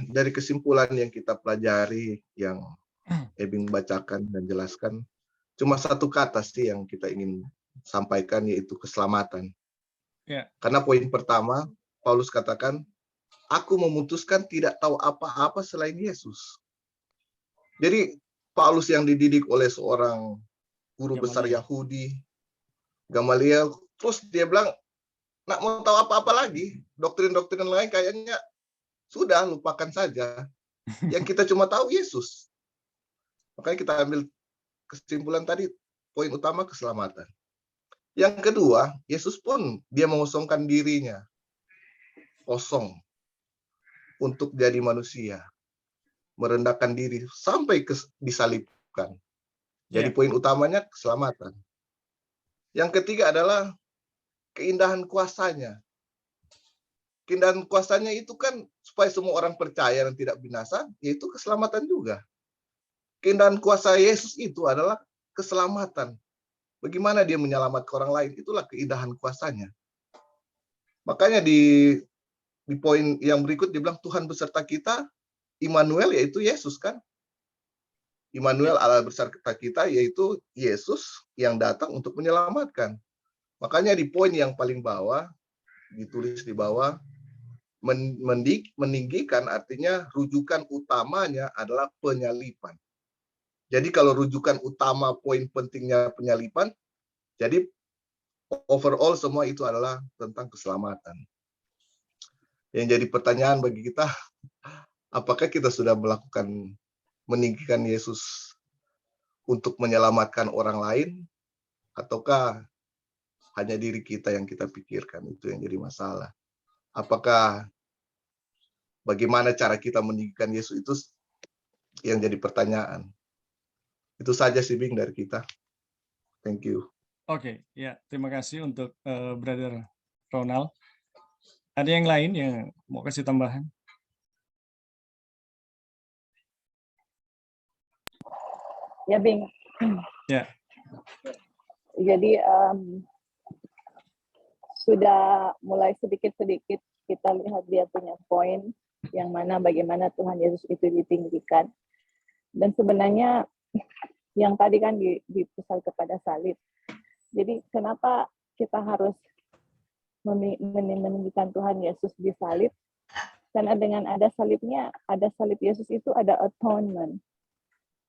Speaker 3: Dari kesimpulan yang kita pelajari, yang Ebing bacakan dan jelaskan. Cuma satu kata sih yang kita ingin sampaikan, yaitu keselamatan.
Speaker 1: Ya.
Speaker 3: Karena poin pertama, Paulus katakan, aku memutuskan tidak tahu apa-apa selain Yesus. Jadi Paulus yang dididik oleh seorang guru besar Yahudi, Gamaliel, terus dia bilang, nak mau tahu apa-apa lagi, doktrin-doktrin lain kayaknya sudah, lupakan saja. Yang kita cuma tahu Yesus. Makanya kita ambil kesimpulan tadi, poin utama keselamatan. Yang kedua, Yesus pun dia mengosongkan dirinya. Kosong. Untuk jadi manusia. Merendahkan diri sampai disalibkan. Jadi poin utamanya keselamatan. Yang ketiga adalah keindahan kuasanya. Keindahan kuasanya itu kan supaya semua orang percaya dan tidak binasa, yaitu keselamatan juga. Keindahan kuasa Yesus itu adalah keselamatan. Bagaimana dia menyelamatkan orang lain, itulah keindahan kuasanya. Makanya di poin yang berikut dia bilang Tuhan beserta kita, Immanuel yaitu Yesus kan. Immanuel Allah beserta kita yaitu Yesus yang datang untuk menyelamatkan. Makanya di poin yang paling bawah, ditulis di bawah, meninggikan artinya rujukan utamanya adalah penyaliban. Jadi kalau rujukan utama poin pentingnya penyaliban, jadi overall semua itu adalah tentang keselamatan. Yang jadi pertanyaan bagi kita, apakah kita sudah melakukan meninggikan Yesus untuk menyelamatkan orang lain, ataukah hanya diri kita yang kita pikirkan? Itu yang jadi masalah. Apakah bagaimana cara kita meninggikan Yesus itu yang jadi pertanyaan. Itu saja sih Bing dari kita. Thank you.
Speaker 1: Oke, ya terima kasih untuk Brother Ronald. Ada yang lain yang mau kasih tambahan?
Speaker 2: Ya, Bing.
Speaker 1: Ya.
Speaker 2: Jadi sudah mulai sedikit-sedikit kita lihat dia punya poin yang mana bagaimana Tuhan Yesus itu ditinggikan. Dan sebenarnya yang tadi kan dipusat kepada salib. Jadi kenapa kita harus meninggikan Tuhan Yesus di salib? Karena dengan ada salibnya, ada salib Yesus itu ada atonement.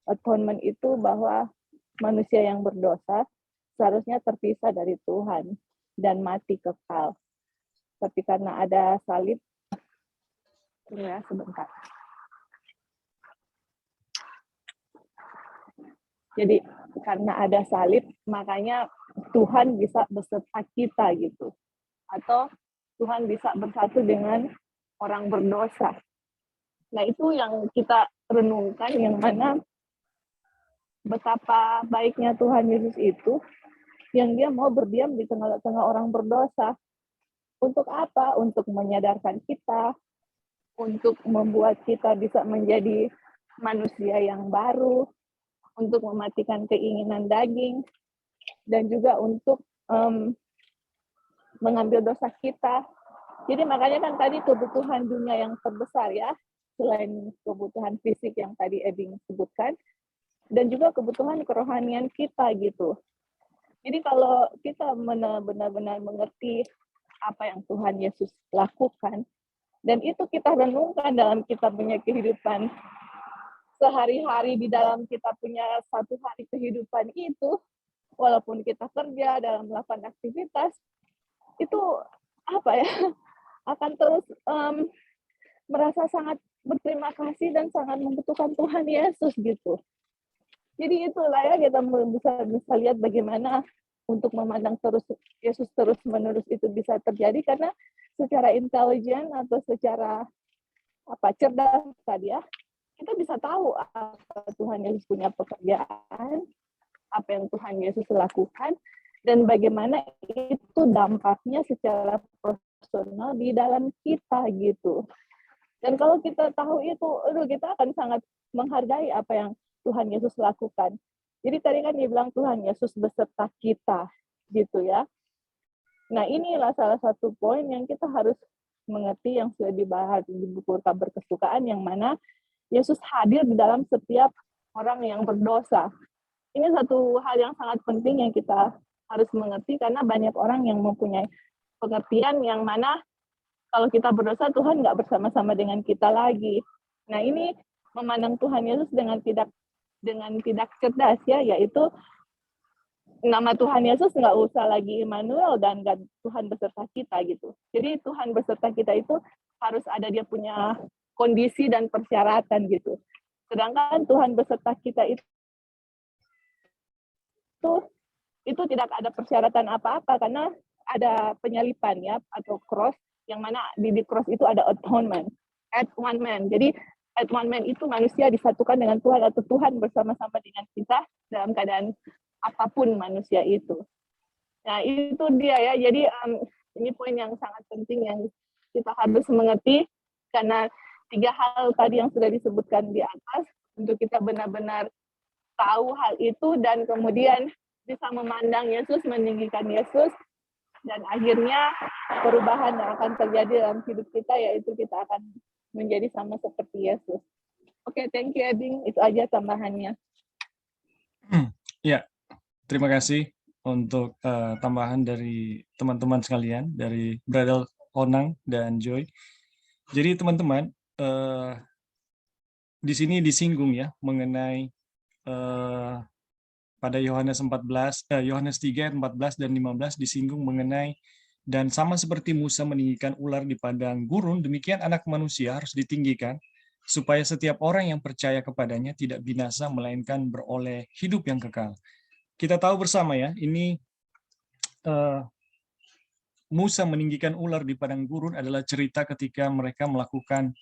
Speaker 2: Atonement itu bahwa manusia yang berdosa seharusnya terpisah dari Tuhan dan mati kekal. Tapi karena ada salib, ya sebentar. Jadi karena ada salib, makanya Tuhan bisa beserta kita gitu. Atau Tuhan bisa bersatu dengan orang berdosa. Nah itu yang kita renungkan, yang mana betapa baiknya Tuhan Yesus itu, yang dia mau berdiam di tengah-tengah orang berdosa. Untuk apa? Untuk menyadarkan kita, untuk membuat kita bisa menjadi manusia yang baru, untuk mematikan keinginan daging, dan juga untuk mengambil dosa kita. Jadi makanya kan tadi kebutuhan dunia yang terbesar ya, selain kebutuhan fisik yang tadi Ebing sebutkan, dan juga kebutuhan kerohanian kita gitu. Jadi kalau kita benar-benar mengerti apa yang Tuhan Yesus lakukan, dan itu kita renungkan dalam kita punya kehidupan sehari-hari, di dalam kita punya satu hari kehidupan itu, walaupun kita kerja dalam melakukan aktivitas, itu apa ya, akan terus merasa sangat berterima kasih dan sangat membutuhkan Tuhan Yesus gitu. Jadi itulah ya, kita bisa lihat bagaimana untuk memandang terus Yesus terus-menerus itu bisa terjadi, karena secara intelijen atau secara cerdas tadi ya, kita bisa tahu apa Tuhan Yesus punya pekerjaan, apa yang Tuhan Yesus lakukan, dan bagaimana itu dampaknya secara personal di dalam kita gitu. Dan kalau kita tahu itu, kita akan sangat menghargai apa yang Tuhan Yesus lakukan. Jadi tadi kan dia bilang Tuhan Yesus beserta kita, gitu ya. Nah inilah salah satu poin yang kita harus mengerti yang sudah dibahas di buku Kabar Kesukaan, yang mana Yesus hadir di dalam setiap orang yang berdosa. Ini satu hal yang sangat penting yang kita harus mengerti, karena banyak orang yang mempunyai pengertian yang mana kalau kita berdosa, Tuhan nggak bersama-sama dengan kita lagi. Nah, ini memandang Tuhan Yesus dengan tidak cerdas, ya, yaitu nama Tuhan Yesus nggak usah lagi Immanuel dan Tuhan beserta kita gitu. Jadi Tuhan beserta kita itu harus ada dia punya kondisi dan persyaratan gitu. Sedangkan Tuhan beserta kita itu tidak ada persyaratan apa-apa, karena ada penyalipan, ya, atau cross, yang mana di cross itu ada atonement, at one man. Jadi at one man itu manusia disatukan dengan Tuhan, atau Tuhan bersama-sama dengan kita dalam keadaan apapun manusia itu. Nah, itu dia, ya. Jadi ini poin yang sangat penting yang kita harus mengerti, karena 3 hal tadi yang sudah disebutkan di atas, untuk kita benar-benar tahu hal itu dan kemudian bisa memandang Yesus, meninggikan Yesus, dan akhirnya perubahan yang akan terjadi dalam hidup kita, yaitu kita akan menjadi sama seperti Yesus. Oke, thank you, Eding. Itu aja tambahannya.
Speaker 1: Ya, terima kasih untuk tambahan dari teman-teman sekalian, dari Brother Onang dan Joy. Jadi teman-teman, di sini disinggung, ya, mengenai pada Yohanes 3 ayat 14 dan 15 disinggung mengenai, dan sama seperti Musa meninggikan ular di padang gurun, demikian Anak Manusia harus ditinggikan, supaya setiap orang yang percaya kepadanya tidak binasa, melainkan beroleh hidup yang kekal. Kita tahu bersama, ya, ini Musa meninggikan ular di padang gurun adalah cerita ketika mereka melakukan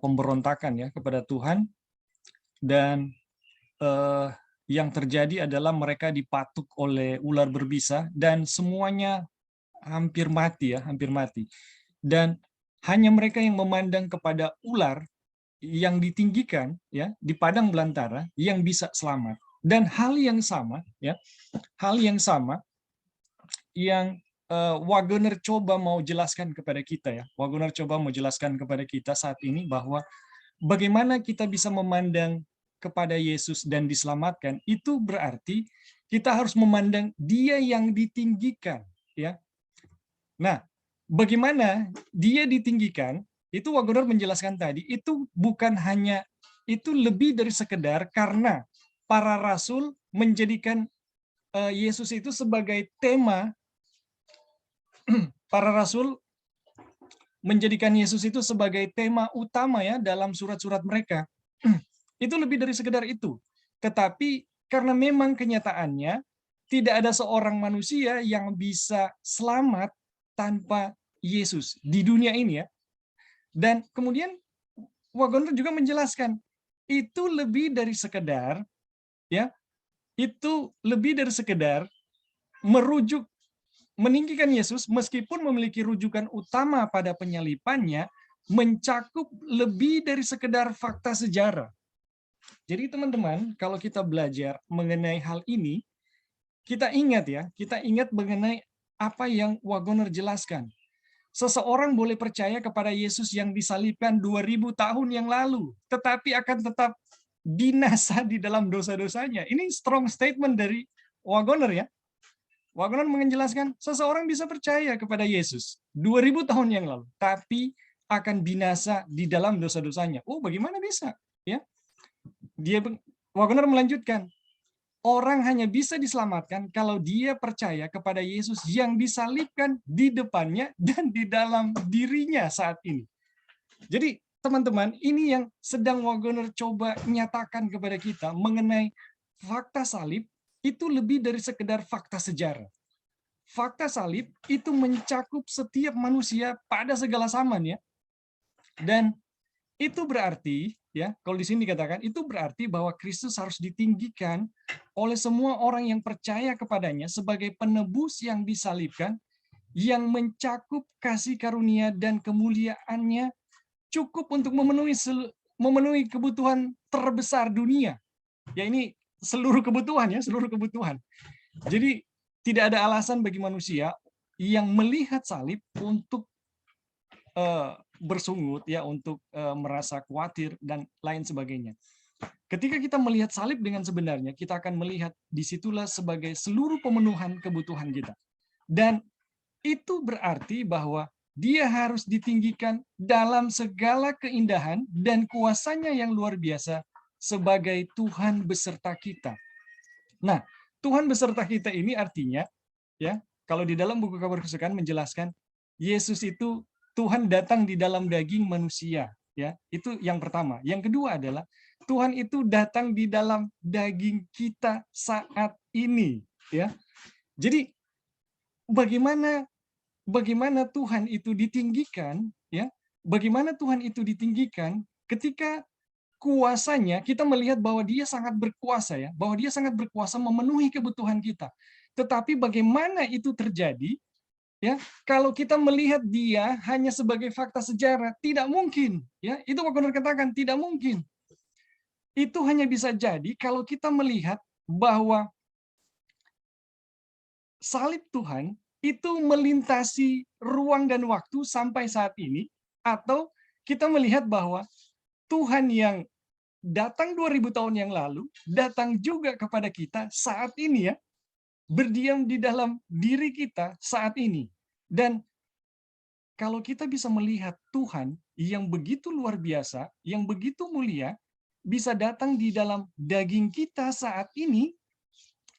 Speaker 1: pemberontakan, ya, kepada Tuhan, dan yang terjadi adalah mereka dipatuk oleh ular berbisa dan semuanya hampir mati, ya, hampir mati. Dan hanya mereka yang memandang kepada ular yang ditinggikan, ya, di padang belantara yang bisa selamat. Dan hal yang sama, ya, hal yang sama yang Wagoner coba mau jelaskan kepada kita, ya. Wagoner coba mau jelaskan kepada kita saat ini bahwa bagaimana kita bisa memandang kepada Yesus dan diselamatkan, itu berarti kita harus memandang Dia yang ditinggikan, ya. Nah, bagaimana Dia ditinggikan? Itu Wagoner menjelaskan tadi, itu bukan hanya, itu lebih dari sekedar karena para rasul menjadikan Yesus itu sebagai tema, para rasul menjadikan Yesus itu sebagai tema utama, ya, dalam surat-surat mereka. Itu lebih dari sekedar itu. Tetapi karena memang kenyataannya tidak ada seorang manusia yang bisa selamat tanpa Yesus di dunia ini, ya. Dan kemudian Wagoner juga menjelaskan itu lebih dari sekedar, ya, itu lebih dari sekedar merujuk meninggikan Yesus, meskipun memiliki rujukan utama pada penyalipannya, mencakup lebih dari sekedar fakta sejarah. Jadi teman-teman, kalau kita belajar mengenai hal ini, kita ingat, ya, kita ingat mengenai apa yang Wagoner jelaskan. Seseorang boleh percaya kepada Yesus yang disalibkan 2000 tahun yang lalu, tetapi akan tetap binasa di dalam dosa-dosanya. Ini strong statement dari Wagoner, ya. Wagoner menjelaskan seseorang bisa percaya kepada Yesus 2000 tahun yang lalu, tapi akan binasa di dalam dosa-dosanya. Oh, bagaimana bisa? Ya. Wagoner melanjutkan, orang hanya bisa diselamatkan kalau dia percaya kepada Yesus yang disalibkan di depannya dan di dalam dirinya saat ini. Jadi, teman-teman, ini yang sedang Wagoner coba nyatakan kepada kita mengenai fakta salib itu lebih dari sekedar fakta sejarah. Fakta salib itu mencakup setiap manusia pada segala zaman, ya. Dan itu berarti, ya, kalau di sini dikatakan, itu berarti bahwa Kristus harus ditinggikan oleh semua orang yang percaya kepadanya sebagai penebus yang disalibkan, yang mencakup kasih karunia dan kemuliaannya cukup untuk memenuhi kebutuhan terbesar dunia. Ya, ini seluruh kebutuhan, ya, seluruh kebutuhan. Jadi tidak ada alasan bagi manusia yang melihat salib untuk bersungut, ya, untuk merasa khawatir dan lain sebagainya. Ketika kita melihat salib dengan sebenarnya, kita akan melihat disitulah sebagai seluruh pemenuhan kebutuhan kita. Dan itu berarti bahwa dia harus ditinggikan dalam segala keindahan dan kuasanya yang luar biasa sebagai Tuhan beserta kita. Nah, Tuhan beserta kita ini artinya, ya, kalau di dalam buku Kabar Kesukaan menjelaskan, Yesus itu Tuhan datang di dalam daging manusia. Ya, itu yang pertama. Yang kedua adalah Tuhan itu datang di dalam daging kita saat ini, ya. Jadi bagaimana Tuhan itu ditinggikan, ya? Bagaimana Tuhan itu ditinggikan ketika kuasanya kita melihat bahwa dia sangat berkuasa, ya, bahwa dia sangat berkuasa memenuhi kebutuhan kita. Tetapi bagaimana itu terjadi? Ya, kalau kita melihat dia hanya sebagai fakta sejarah, tidak mungkin, ya. Itu Pak Gunnar katakan, tidak mungkin. Itu hanya bisa jadi kalau kita melihat bahwa salib Tuhan itu melintasi ruang dan waktu sampai saat ini, atau kita melihat bahwa Tuhan yang datang 2000 tahun yang lalu datang juga kepada kita saat ini, ya, berdiam di dalam diri kita saat ini. Dan kalau kita bisa melihat Tuhan yang begitu luar biasa, yang begitu mulia, bisa datang di dalam daging kita saat ini,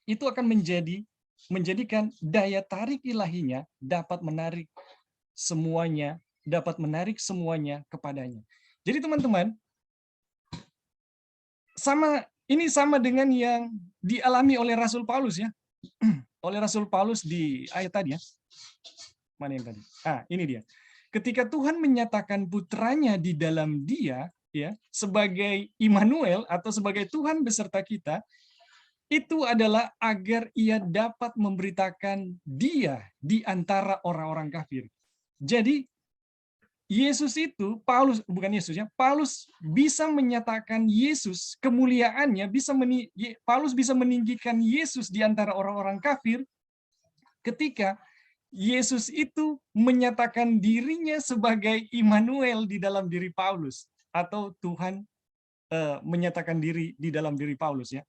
Speaker 1: itu akan menjadikan daya tarik ilahinya dapat menarik semuanya kepadanya. Jadi teman-teman, ini sama dengan yang dialami oleh Rasul Paulus, ya. Oleh Rasul Paulus di ayat tadi, ya. Mana yang tadi? Ini dia. Ketika Tuhan menyatakan putranya di dalam dia, ya, sebagai Immanuel atau sebagai Tuhan beserta kita, itu adalah agar ia dapat memberitakan dia di antara orang-orang kafir. Jadi Yesus itu, Paulus bisa menyatakan Yesus, kemuliaannya, Paulus bisa meninggikan Yesus di antara orang-orang kafir ketika Yesus itu menyatakan dirinya sebagai Immanuel di dalam diri Paulus, atau Tuhan menyatakan diri di dalam diri Paulus, ya.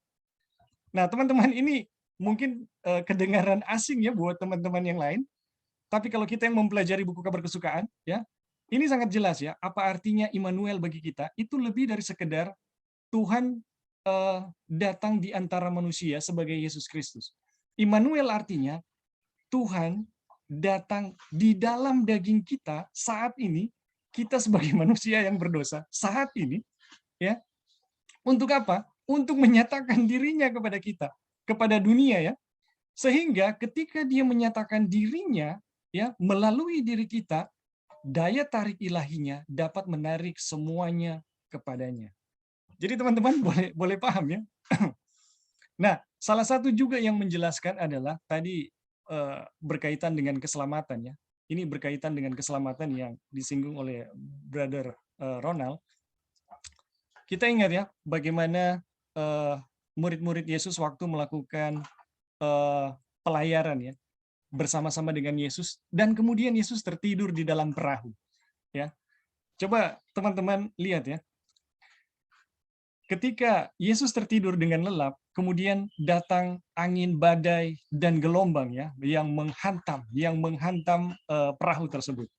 Speaker 1: Nah, teman-teman, ini mungkin kedengaran asing, ya, buat teman-teman yang lain. Tapi kalau kita yang mempelajari buku Kabar Kesukaan, ya, ini sangat jelas, ya, apa artinya Immanuel bagi kita. Itu lebih dari sekedar Tuhan datang di antara manusia sebagai Yesus Kristus. Immanuel artinya Tuhan datang di dalam daging kita saat ini, kita sebagai manusia yang berdosa saat ini, ya. Untuk apa? Untuk menyatakan dirinya kepada kita, kepada dunia, ya. Sehingga ketika dia menyatakan dirinya, ya, melalui diri kita, daya tarik ilahinya dapat menarik semuanya kepadanya. Jadi teman-teman boleh paham, ya. Nah, salah satu juga yang menjelaskan adalah tadi berkaitan dengan keselamatan, ya. Ini berkaitan dengan keselamatan yang disinggung oleh Brother Ronald. Kita ingat, ya, bagaimana murid-murid Yesus waktu melakukan pelayaran, ya, bersama-sama dengan Yesus, dan kemudian Yesus tertidur di dalam perahu, ya. Coba teman-teman lihat, ya. Ketika Yesus tertidur dengan lelap, kemudian datang angin badai dan gelombang, ya, yang menghantam perahu tersebut.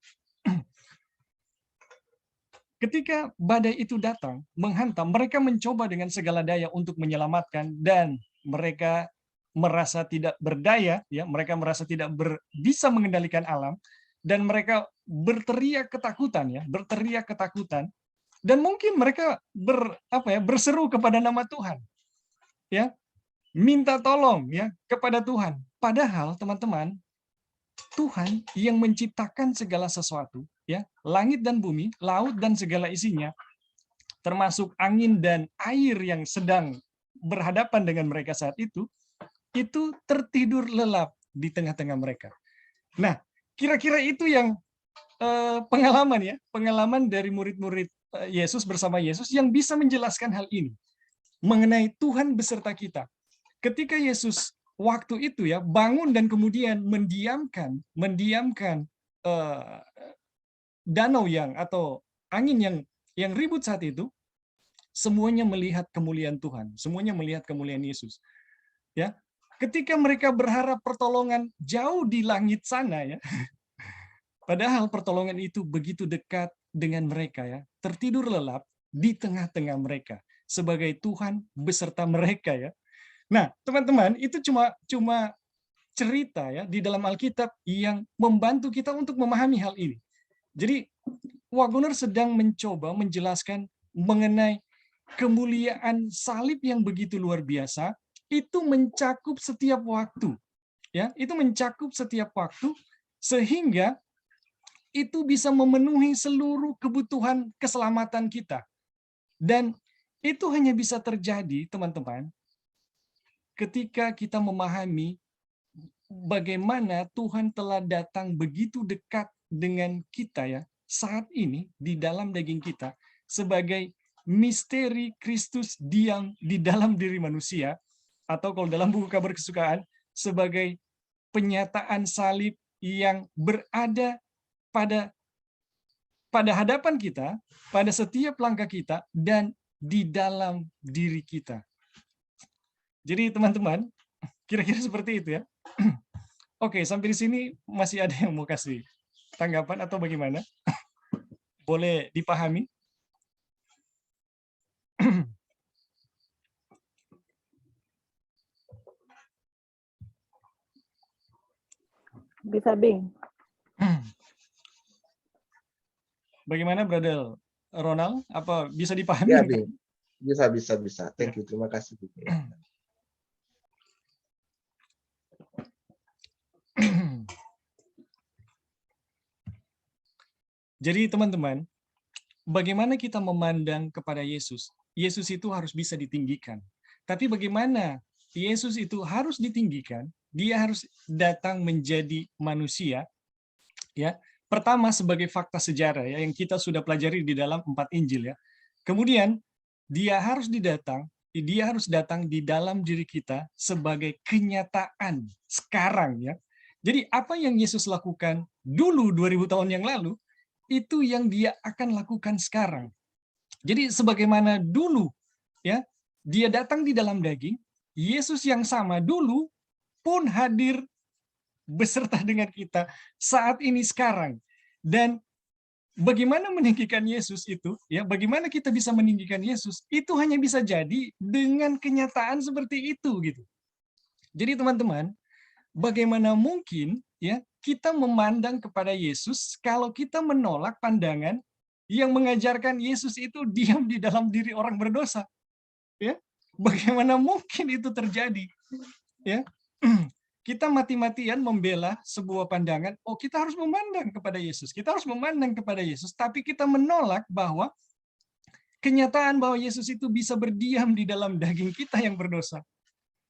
Speaker 1: Ketika badai itu datang menghantam, mereka mencoba dengan segala daya untuk menyelamatkan, dan mereka merasa tidak berdaya, ya, mereka merasa tidak bisa mengendalikan alam, dan mereka berteriak ketakutan, dan mungkin mereka berseru kepada nama Tuhan, ya, minta tolong, ya, kepada Tuhan. Padahal teman-teman, Tuhan yang menciptakan segala sesuatu, ya, langit dan bumi, laut dan segala isinya, termasuk angin dan air yang sedang berhadapan dengan mereka saat itu tertidur lelap di tengah-tengah mereka. Nah, kira-kira itu yang pengalaman dari murid-murid Yesus bersama Yesus yang bisa menjelaskan hal ini mengenai Tuhan beserta kita. Ketika Yesus waktu itu, ya, bangun dan kemudian mendiamkan danau atau angin yang ribut saat itu, semuanya melihat kemuliaan Tuhan, semuanya melihat kemuliaan Yesus. Ya, ketika mereka berharap pertolongan jauh di langit sana, ya, padahal pertolongan itu begitu dekat dengan mereka, ya, tertidur lelap di tengah-tengah mereka sebagai Tuhan beserta mereka, ya. Nah, teman-teman, itu cuma cerita ya di dalam Alkitab yang membantu kita untuk memahami hal ini. Jadi Wagoner sedang mencoba menjelaskan mengenai kemuliaan salib yang begitu luar biasa, itu mencakup setiap waktu. Ya, itu mencakup setiap waktu sehingga itu bisa memenuhi seluruh kebutuhan keselamatan kita. Dan itu hanya bisa terjadi, teman-teman, ketika kita memahami bagaimana Tuhan telah datang begitu dekat dengan kita ya saat ini di dalam daging kita sebagai misteri Kristus diam di dalam diri manusia, atau kalau dalam buku Kabar Kesukaan sebagai penyataan salib yang berada pada hadapan kita, pada setiap langkah kita, dan di dalam diri kita. Jadi teman-teman, kira-kira seperti itu ya. Oke, sampai di sini masih ada yang mau kasih tanggapan atau bagaimana? Boleh dipahami?
Speaker 2: Bisa, Bing.
Speaker 1: Bagaimana, Brother Ronald? Apa bisa dipahami?
Speaker 3: Ya, Bing. Bisa. Thank you. Terima kasih.
Speaker 1: Jadi teman-teman, bagaimana kita memandang kepada Yesus? Yesus itu harus bisa ditinggikan. Tapi bagaimana Yesus itu harus ditinggikan? Dia harus datang menjadi manusia. Ya, pertama sebagai fakta sejarah ya yang kita sudah pelajari di dalam 4 Injil ya. Kemudian dia harus datang di dalam diri kita sebagai kenyataan sekarang ya. Jadi apa yang Yesus lakukan dulu 2000 tahun yang lalu, itu yang dia akan lakukan sekarang. Jadi sebagaimana dulu ya, dia datang di dalam daging, Yesus yang sama dulu pun hadir beserta dengan kita saat ini sekarang. Dan bagaimana meninggikan Yesus itu, ya, bagaimana kita bisa meninggikan Yesus, itu hanya bisa jadi dengan kenyataan seperti itu gitu. Jadi teman-teman, bagaimana mungkin ya kita memandang kepada Yesus kalau kita menolak pandangan yang mengajarkan Yesus itu diam di dalam diri orang berdosa? Ya, bagaimana mungkin itu terjadi? Ya, kita mati-matian membela sebuah pandangan, oh kita harus memandang kepada Yesus, kita harus memandang kepada Yesus, tapi kita menolak bahwa kenyataan bahwa Yesus itu bisa berdiam di dalam daging kita yang berdosa.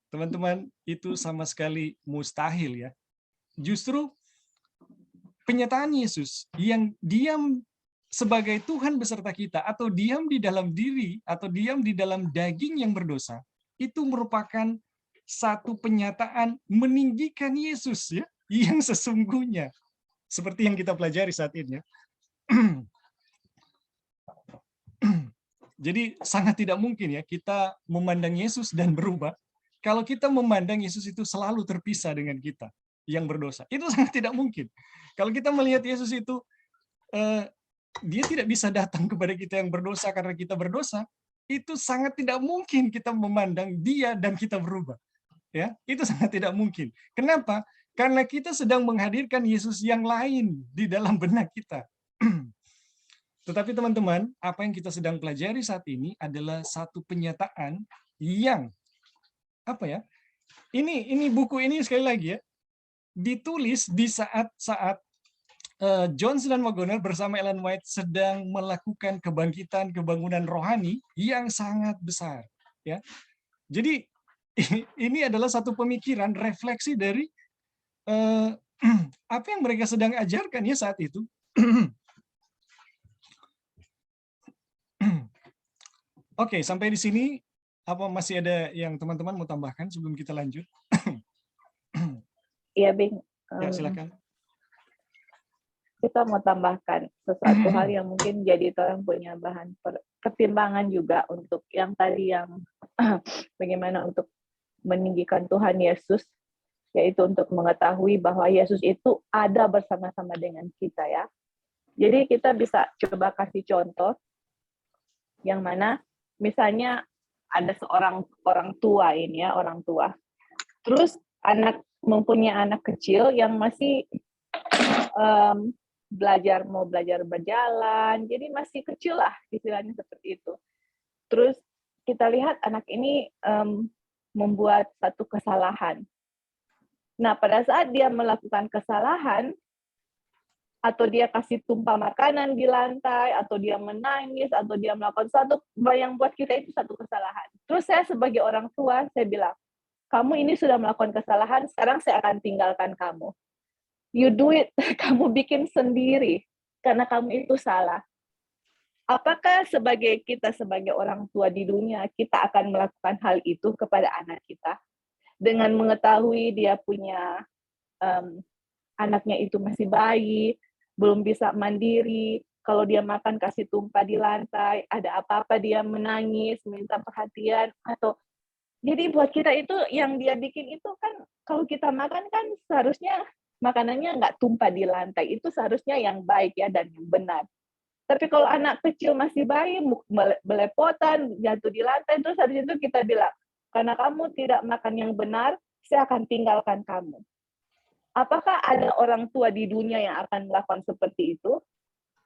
Speaker 1: Teman-teman, itu sama sekali mustahil ya. Justru penyataan Yesus yang diam sebagai Tuhan beserta kita, atau diam di dalam diri, atau diam di dalam daging yang berdosa, itu merupakan satu penyataan meninggikan Yesus ya, yang sesungguhnya. Seperti yang kita pelajari saat ini ya. Jadi sangat tidak mungkin ya kita memandang Yesus dan berubah kalau kita memandang Yesus itu selalu terpisah dengan kita yang berdosa. Itu sangat tidak mungkin. Kalau kita melihat Yesus itu dia tidak bisa datang kepada kita yang berdosa karena kita berdosa, itu sangat tidak mungkin kita memandang dia dan kita berubah. Ya, itu sangat tidak mungkin. Kenapa? Karena kita sedang menghadirkan Yesus yang lain di dalam benak kita. Tetapi teman-teman, apa yang kita sedang pelajari saat ini adalah satu penyataan yang apa ya? Ini buku ini sekali lagi ya, ditulis di saat Johnson dan Wagoner bersama Ellen White sedang melakukan kebangkitan kebangunan rohani yang sangat besar ya. Jadi ini adalah satu pemikiran refleksi dari apa yang mereka sedang ajarkan ya saat itu. Oke, sampai di sini apa masih ada yang teman-teman mau tambahkan sebelum kita lanjut?
Speaker 2: Iya, Bing.
Speaker 1: Ya, silakan.
Speaker 2: kita mau tambahkan sesuatu hal yang mungkin jadi orang punya bahan pertimbangan juga untuk yang tadi yang bagaimana untuk meninggikan Tuhan Yesus, yaitu untuk mengetahui bahwa Yesus itu ada bersama-sama dengan kita ya. Jadi kita bisa coba kasih contoh yang mana misalnya ada seorang orang tua ini ya, orang tua. Terus mempunyai anak kecil yang masih mau belajar berjalan, jadi masih kecil lah istilahnya seperti itu. Terus kita lihat anak ini membuat satu kesalahan. Nah, pada saat dia melakukan kesalahan, atau dia kasih tumpah makanan di lantai, atau dia menangis, atau dia melakukan sesuatu yang buat kita itu satu kesalahan. Terus saya sebagai orang tua, saya bilang, kamu ini sudah melakukan kesalahan, sekarang saya akan tinggalkan kamu. You do it, kamu bikin sendiri, karena kamu itu salah. Apakah kita sebagai orang tua di dunia, kita akan melakukan hal itu kepada anak kita? Dengan mengetahui dia punya anaknya itu masih bayi, belum bisa mandiri, kalau dia makan kasih tumpah di lantai, ada apa-apa dia menangis, minta perhatian, atau jadi buat kita itu yang dia bikin itu kan, kalau kita makan kan seharusnya makanannya nggak tumpah di lantai, itu seharusnya yang baik ya dan yang benar. Tapi kalau anak kecil masih bayi, belepotan, jatuh di lantai, terus habis itu kita bilang, karena kamu tidak makan yang benar, saya akan tinggalkan kamu. Apakah ada orang tua di dunia yang akan melakukan seperti itu?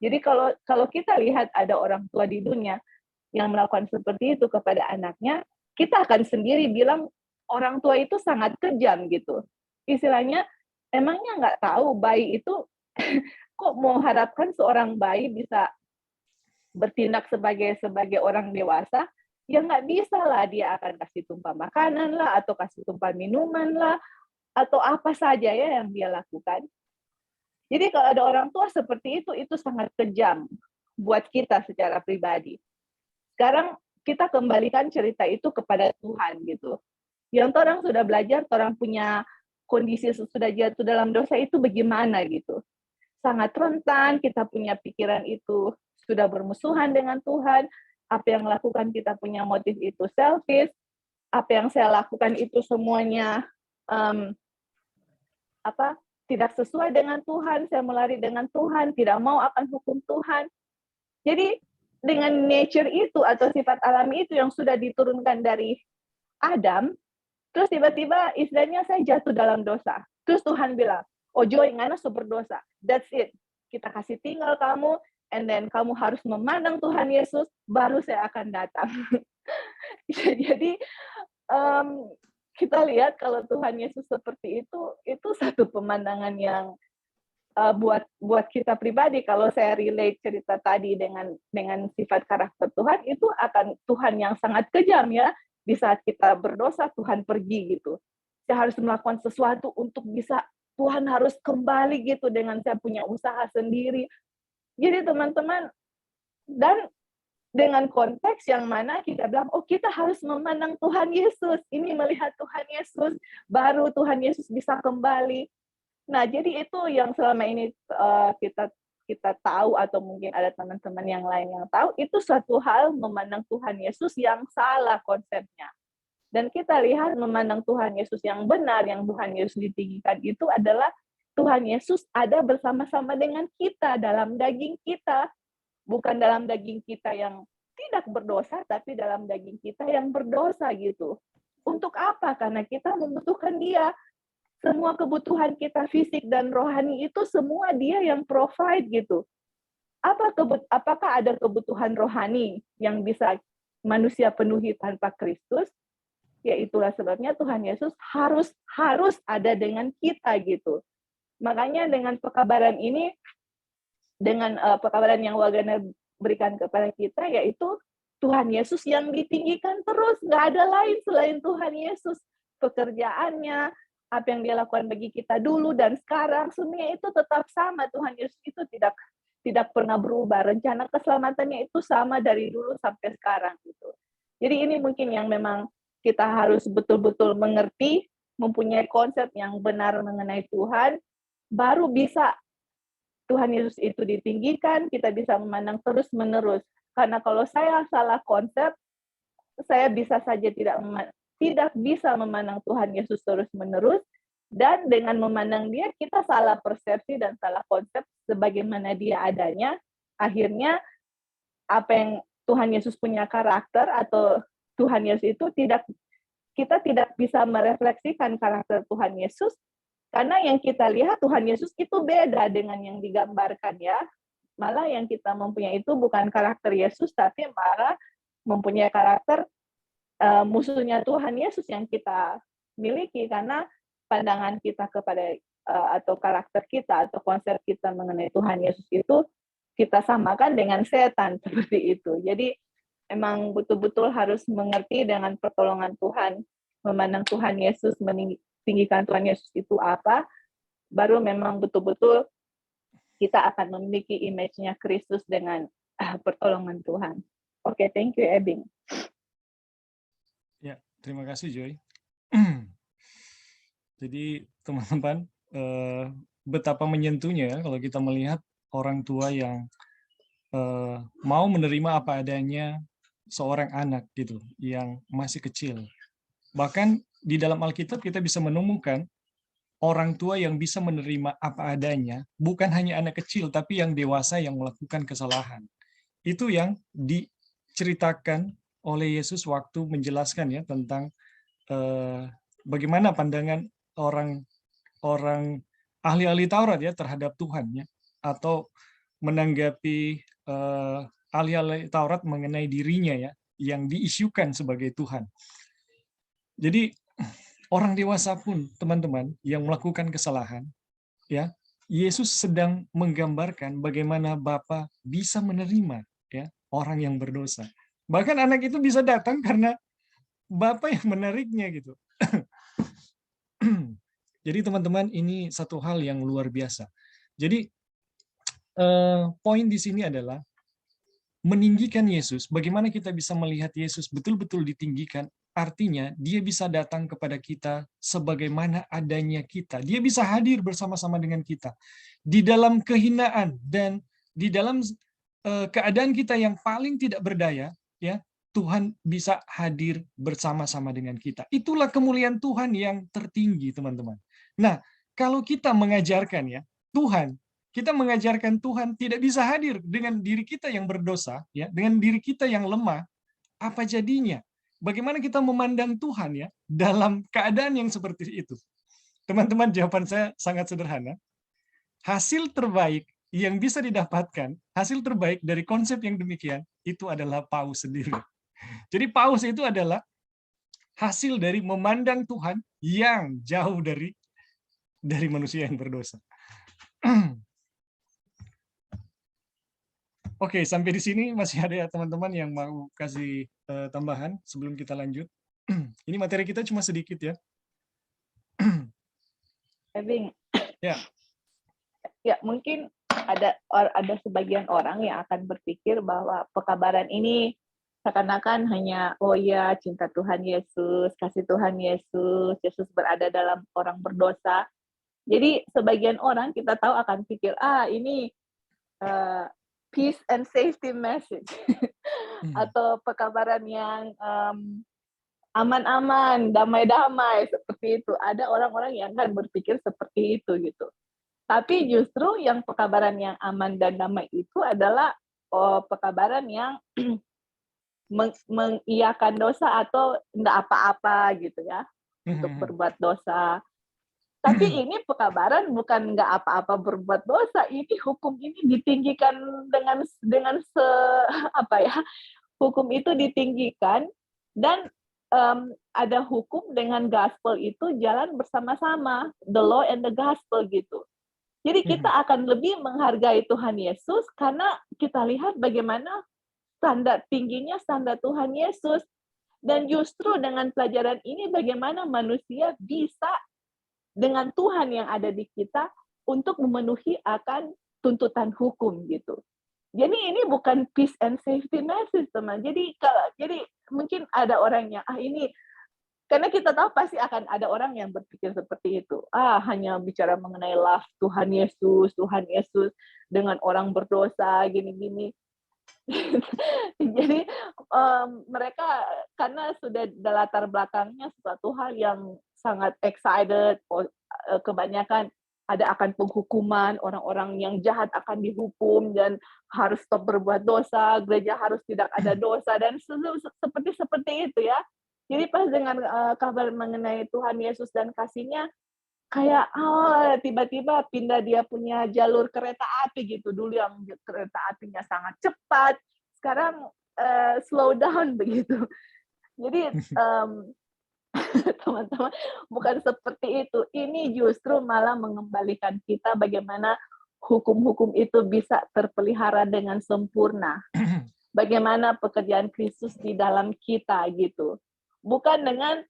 Speaker 2: Jadi kalau kita lihat ada orang tua di dunia yang melakukan seperti itu kepada anaknya, kita akan sendiri bilang orang tua itu sangat kejam gitu. Istilahnya, emangnya nggak tahu bayi itu kok mau harapkan seorang bayi bisa bertindak sebagai orang dewasa? Ya nggak bisa lah, dia akan kasih tumpah makanan lah, atau kasih tumpah minuman lah, atau apa saja ya yang dia lakukan. Jadi kalau ada orang tua seperti itu sangat kejam buat kita secara pribadi. Sekarang kita kembalikan cerita itu kepada Tuhan gitu. Yang orang sudah belajar, orang punya kondisi sudah jatuh dalam dosa itu bagaimana gitu. Sangat rentan, kita punya pikiran itu sudah bermusuhan dengan Tuhan. Apa yang lakukan kita punya motif itu selfish. Apa yang saya lakukan itu semuanya tidak sesuai dengan Tuhan, saya melari dengan Tuhan, tidak mau akan hukum Tuhan. Jadi dengan nature itu atau sifat alami itu yang sudah diturunkan dari Adam, terus tiba-tiba istilahnya saya jatuh dalam dosa. Terus Tuhan bilang, oh Joy, ngana super dosa, that's it. Kita kasih tinggal kamu, and then kamu harus memandang Tuhan Yesus, baru saya akan datang. Jadi kita lihat kalau Tuhan Yesus seperti itu satu pemandangan yang buat kita pribadi. Kalau saya relate cerita tadi dengan sifat karakter Tuhan, itu akan Tuhan yang sangat kejam ya. Di saat kita berdosa, Tuhan pergi gitu. Saya harus melakukan sesuatu untuk bisa, Tuhan harus kembali gitu dengan saya punya usaha sendiri. Jadi teman-teman, dan dengan konteks yang mana kita bilang, oh kita harus memandang Tuhan Yesus, ini melihat Tuhan Yesus, baru Tuhan Yesus bisa kembali. Nah, jadi itu yang selama ini kita tahu, atau mungkin ada teman-teman yang lain yang tahu, itu suatu hal memandang Tuhan Yesus yang salah konsepnya. Dan kita lihat memandang Tuhan Yesus yang benar, yang Tuhan Yesus ditinggikan itu adalah Tuhan Yesus ada bersama-sama dengan kita, dalam daging kita. Bukan dalam daging kita yang tidak berdosa, tapi dalam daging kita yang berdosa gitu. Untuk apa? Karena kita membutuhkan dia. Semua kebutuhan kita fisik dan rohani itu semua dia yang provide gitu. Apakah ada kebutuhan rohani yang bisa manusia penuhi tanpa Kristus? Ya itulah sebabnya Tuhan Yesus harus ada dengan kita gitu. Makanya dengan pekabaran ini, dengan pekabaran yang Wagner berikan kepada kita, yaitu Tuhan Yesus yang ditinggikan terus, nggak ada lain selain Tuhan Yesus. Pekerjaannya, apa yang dia lakukan bagi kita dulu dan sekarang, semuanya itu tetap sama. Tuhan Yesus itu tidak pernah berubah. Rencana keselamatannya itu sama dari dulu sampai sekarang gitu. Jadi ini mungkin yang memang kita harus betul-betul mengerti, mempunyai konsep yang benar mengenai Tuhan, baru bisa Tuhan Yesus itu ditinggikan, kita bisa memandang terus-menerus. Karena kalau saya salah konsep, saya bisa saja tidak bisa memandang Tuhan Yesus terus-menerus, dan dengan memandang dia, kita salah persepsi dan salah konsep sebagaimana dia adanya, akhirnya apa yang Tuhan Yesus punya karakter atau Tuhan Yesus itu kita tidak bisa merefleksikan karakter Tuhan Yesus, karena yang kita lihat Tuhan Yesus itu beda dengan yang digambarkan ya. Malah yang kita mempunyai itu bukan karakter Yesus, tapi malah mempunyai karakter musuhnya Tuhan Yesus yang kita miliki, karena pandangan kita kepada atau karakter kita atau konsep kita mengenai Tuhan Yesus itu kita samakan dengan setan seperti itu. Jadi emang betul-betul harus mengerti dengan pertolongan Tuhan, memandang Tuhan Yesus, meninggikan Tuhan Yesus itu apa, baru memang betul-betul kita akan memiliki image-nya Kristus dengan pertolongan Tuhan. Oke, thank you, Ebing.
Speaker 1: Ya, terima kasih Joy. Jadi teman-teman, betapa menyentuhnya ya kalau kita melihat orang tua yang mau menerima apa adanya seorang anak gitu, yang masih kecil. Bahkan di dalam Alkitab kita bisa menemukan orang tua yang bisa menerima apa adanya, bukan hanya anak kecil, tapi yang dewasa yang melakukan kesalahan. Itu yang diceritakan oleh Yesus waktu menjelaskan ya tentang bagaimana pandangan orang ahli-ahli Taurat ya terhadap Tuhan ya, atau menanggapi ahli-ahli Taurat mengenai dirinya ya yang diisukan sebagai Tuhan. Jadi orang dewasa pun teman-teman yang melakukan kesalahan ya, Yesus sedang menggambarkan bagaimana Bapa bisa menerima ya orang yang berdosa. Bahkan anak itu bisa datang karena Bapa yang menariknya gitu. Jadi teman-teman, ini satu hal yang luar biasa. Jadi poin di sini adalah meninggikan Yesus. Bagaimana kita bisa melihat Yesus betul-betul ditinggikan? Artinya dia bisa datang kepada kita sebagaimana adanya kita. Dia bisa hadir bersama-sama dengan kita di dalam kehinaan dan di dalam keadaan kita yang paling tidak berdaya. Ya, Tuhan bisa hadir bersama-sama dengan kita. Itulah kemuliaan Tuhan yang tertinggi, teman-teman. Nah, kalau kita mengajarkan ya, kita mengajarkan Tuhan tidak bisa hadir dengan diri kita yang berdosa, ya, dengan diri kita yang lemah, apa jadinya? Bagaimana kita memandang Tuhan ya dalam keadaan yang seperti itu? Teman-teman, jawaban saya sangat sederhana. Hasil terbaik yang bisa didapatkan, hasil terbaik dari konsep yang demikian, itu adalah Paus sendiri. Jadi Paus itu adalah hasil dari memandang Tuhan yang jauh dari manusia yang berdosa. Oke, sampai di sini masih ada ya teman-teman yang mau kasih tambahan sebelum kita lanjut. Ini materi kita cuma sedikit ya.
Speaker 2: Ebing.
Speaker 1: Ya.
Speaker 2: Ya, mungkin ada sebagian orang yang akan berpikir bahwa pekabaran ini seakan-akan hanya, oh ya, cinta Tuhan Yesus, kasih Tuhan Yesus, Yesus berada dalam orang berdosa. Jadi sebagian orang kita tahu akan pikir, ini peace and safety message. Atau pekabaran yang aman-aman, damai-damai, seperti itu. Ada orang-orang yang akan berpikir seperti itu gitu. Tapi justru yang pekabaran yang aman dan damai itu adalah pekabaran yang mengiyakan dosa atau enggak apa-apa gitu ya, untuk berbuat dosa. Tapi ini pekabaran bukan enggak apa-apa berbuat dosa, ini hukum ini ditinggikan dengan hukum itu ditinggikan, dan ada hukum dengan gospel itu jalan bersama-sama, the law and the gospel gitu. Jadi kita akan lebih menghargai Tuhan Yesus karena kita lihat bagaimana standar tingginya standar Tuhan Yesus. Dan justru dengan pelajaran ini bagaimana manusia bisa dengan Tuhan yang ada di kita untuk memenuhi akan tuntutan hukum gitu. Jadi ini bukan peace and safety message, teman. Jadi mungkin ada orang yang ini Karena kita tahu pasti akan ada orang yang berpikir seperti itu. Hanya bicara mengenai love Tuhan Yesus dengan orang berdosa gini-gini. Jadi mereka karena sudah latar belakangnya suatu hal yang sangat excited, kebanyakan ada akan penghukuman, orang-orang yang jahat akan dihukum dan harus stop berbuat dosa, gereja harus tidak ada dosa dan seperti itu ya. Jadi pas dengan kabar mengenai Tuhan Yesus dan kasih-Nya, kayak tiba-tiba pindah dia punya jalur kereta api gitu. Dulu yang kereta apinya sangat cepat, sekarang slow down begitu. Jadi teman-teman, bukan seperti itu. Ini justru malah mengembalikan kita bagaimana hukum-hukum itu bisa terpelihara dengan sempurna. Bagaimana pekerjaan Kristus di dalam kita gitu. Bukan dengan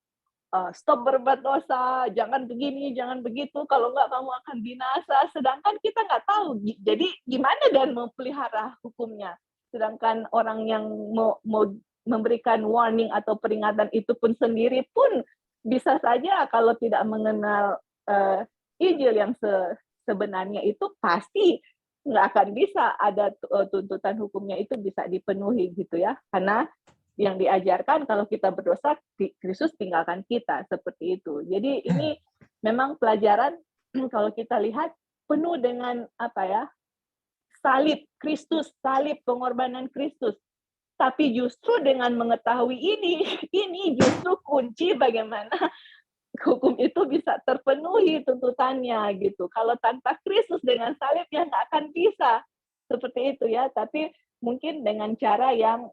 Speaker 2: stop berbuat dosa, jangan begini, jangan begitu, kalau enggak kamu akan binasa. Sedangkan kita nggak tahu. Jadi gimana dan memelihara hukumnya? Sedangkan orang yang mau memberikan warning atau peringatan itu pun sendiri pun bisa saja kalau tidak mengenal Injil yang sebenarnya itu pasti nggak akan bisa ada tuntutan hukumnya itu bisa dipenuhi gitu ya. Karena yang diajarkan kalau kita berdosa, Kristus tinggalkan kita, seperti itu. Jadi ini memang pelajaran kalau kita lihat penuh dengan salib Kristus, salib pengorbanan Kristus. Tapi justru dengan mengetahui ini justru kunci bagaimana hukum itu bisa terpenuhi tuntutannya gitu. Kalau tanpa Kristus dengan salib ya nggak akan bisa seperti itu ya. Tapi mungkin dengan cara yang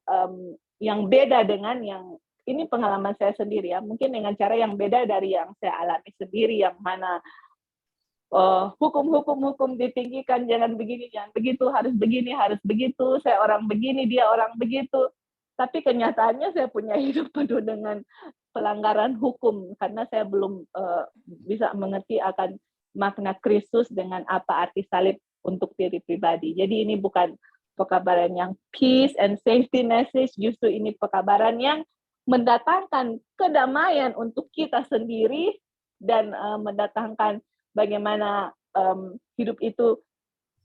Speaker 2: beda dengan yang ini pengalaman saya sendiri ya, mungkin dengan cara yang beda dari yang saya alami sendiri, yang mana hukum ditinggikan, jangan begini, jangan begitu, harus begini, harus begitu, saya orang begini, dia orang begitu. Tapi kenyataannya saya punya hidup penuh dengan pelanggaran hukum karena saya belum bisa mengerti akan makna Kristus dengan apa arti salib untuk diri pribadi. Jadi ini bukan pekabaran yang peace and safety message, justru ini pekabaran yang mendatangkan kedamaian untuk kita sendiri dan mendatangkan bagaimana hidup itu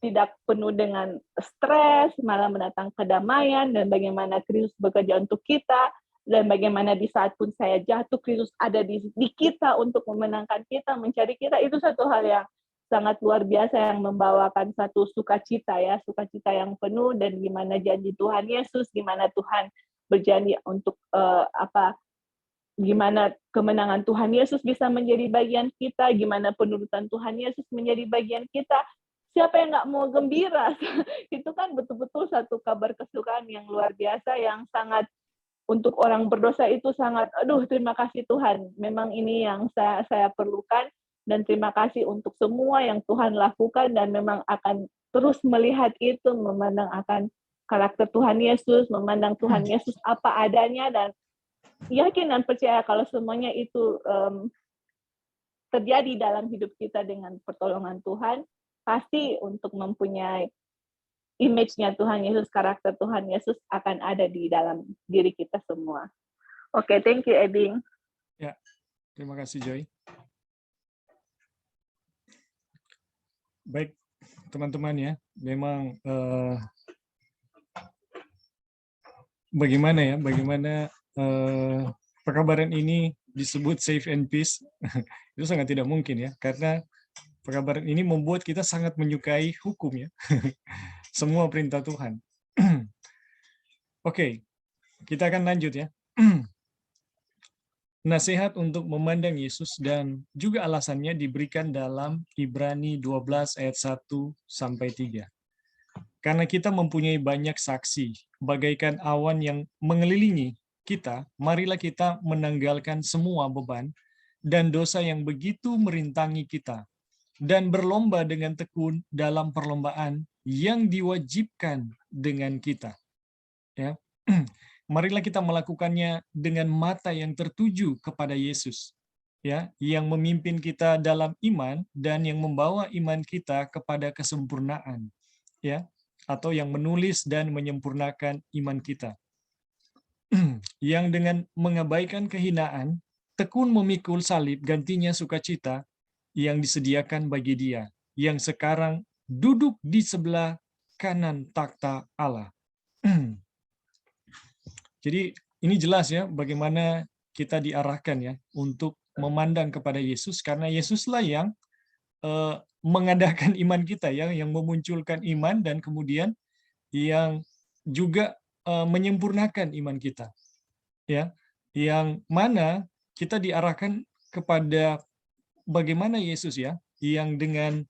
Speaker 2: tidak penuh dengan stres, malah mendatangkan kedamaian, dan bagaimana Kristus bekerja untuk kita, dan bagaimana di saat pun saya jatuh, Kristus ada di kita untuk memenangkan kita, mencari kita. Itu satu hal yang sangat luar biasa yang membawakan satu sukacita ya, sukacita yang penuh, dan gimana janji Tuhan Yesus, gimana Tuhan berjanji untuk gimana kemenangan Tuhan Yesus bisa menjadi bagian kita, gimana penurutan Tuhan Yesus menjadi bagian kita. Siapa yang nggak mau gembira? Itu kan betul-betul satu kabar kesukaan yang luar biasa, yang sangat untuk orang berdosa itu sangat, terima kasih Tuhan. Memang ini yang saya perlukan, dan terima kasih untuk semua yang Tuhan lakukan, dan memang akan terus melihat itu, memandang akan karakter Tuhan Yesus, memandang Tuhan Yesus apa adanya, dan yakin dan percaya kalau semuanya itu terjadi dalam hidup kita dengan pertolongan Tuhan, pasti untuk mempunyai image-nya Tuhan Yesus, karakter Tuhan Yesus akan ada di dalam diri kita semua. Oke, thank you, Ebing.
Speaker 1: Ya, terima kasih, Joy. Baik, teman-teman ya, memang bagaimana pekabaran ini disebut safe and peace, itu sangat tidak mungkin ya, karena pekabaran ini membuat kita sangat menyukai hukum ya, semua perintah Tuhan. Oke, kita akan lanjut ya. Nasihat untuk memandang Yesus dan juga alasannya diberikan dalam Ibrani 12 ayat 1-3. Karena kita mempunyai banyak saksi, bagaikan awan yang mengelilingi kita, marilah kita menanggalkan semua beban dan dosa yang begitu merintangi kita, dan berlomba dengan tekun dalam perlombaan yang diwajibkan dengan kita. Ya. Marilah kita melakukannya dengan mata yang tertuju kepada Yesus, ya, yang memimpin kita dalam iman dan yang membawa iman kita kepada kesempurnaan, ya, atau yang menulis dan menyempurnakan iman kita. Yang dengan mengabaikan kehinaan tekun memikul salib gantinya sukacita yang disediakan bagi dia, yang sekarang duduk di sebelah kanan takhta Allah. Jadi ini jelas ya bagaimana kita diarahkan ya untuk memandang kepada Yesus, karena Yesuslah yang mengadakan iman kita ya, yang memunculkan iman dan kemudian yang juga menyempurnakan iman kita ya, yang mana kita diarahkan kepada bagaimana Yesus ya, yang dengan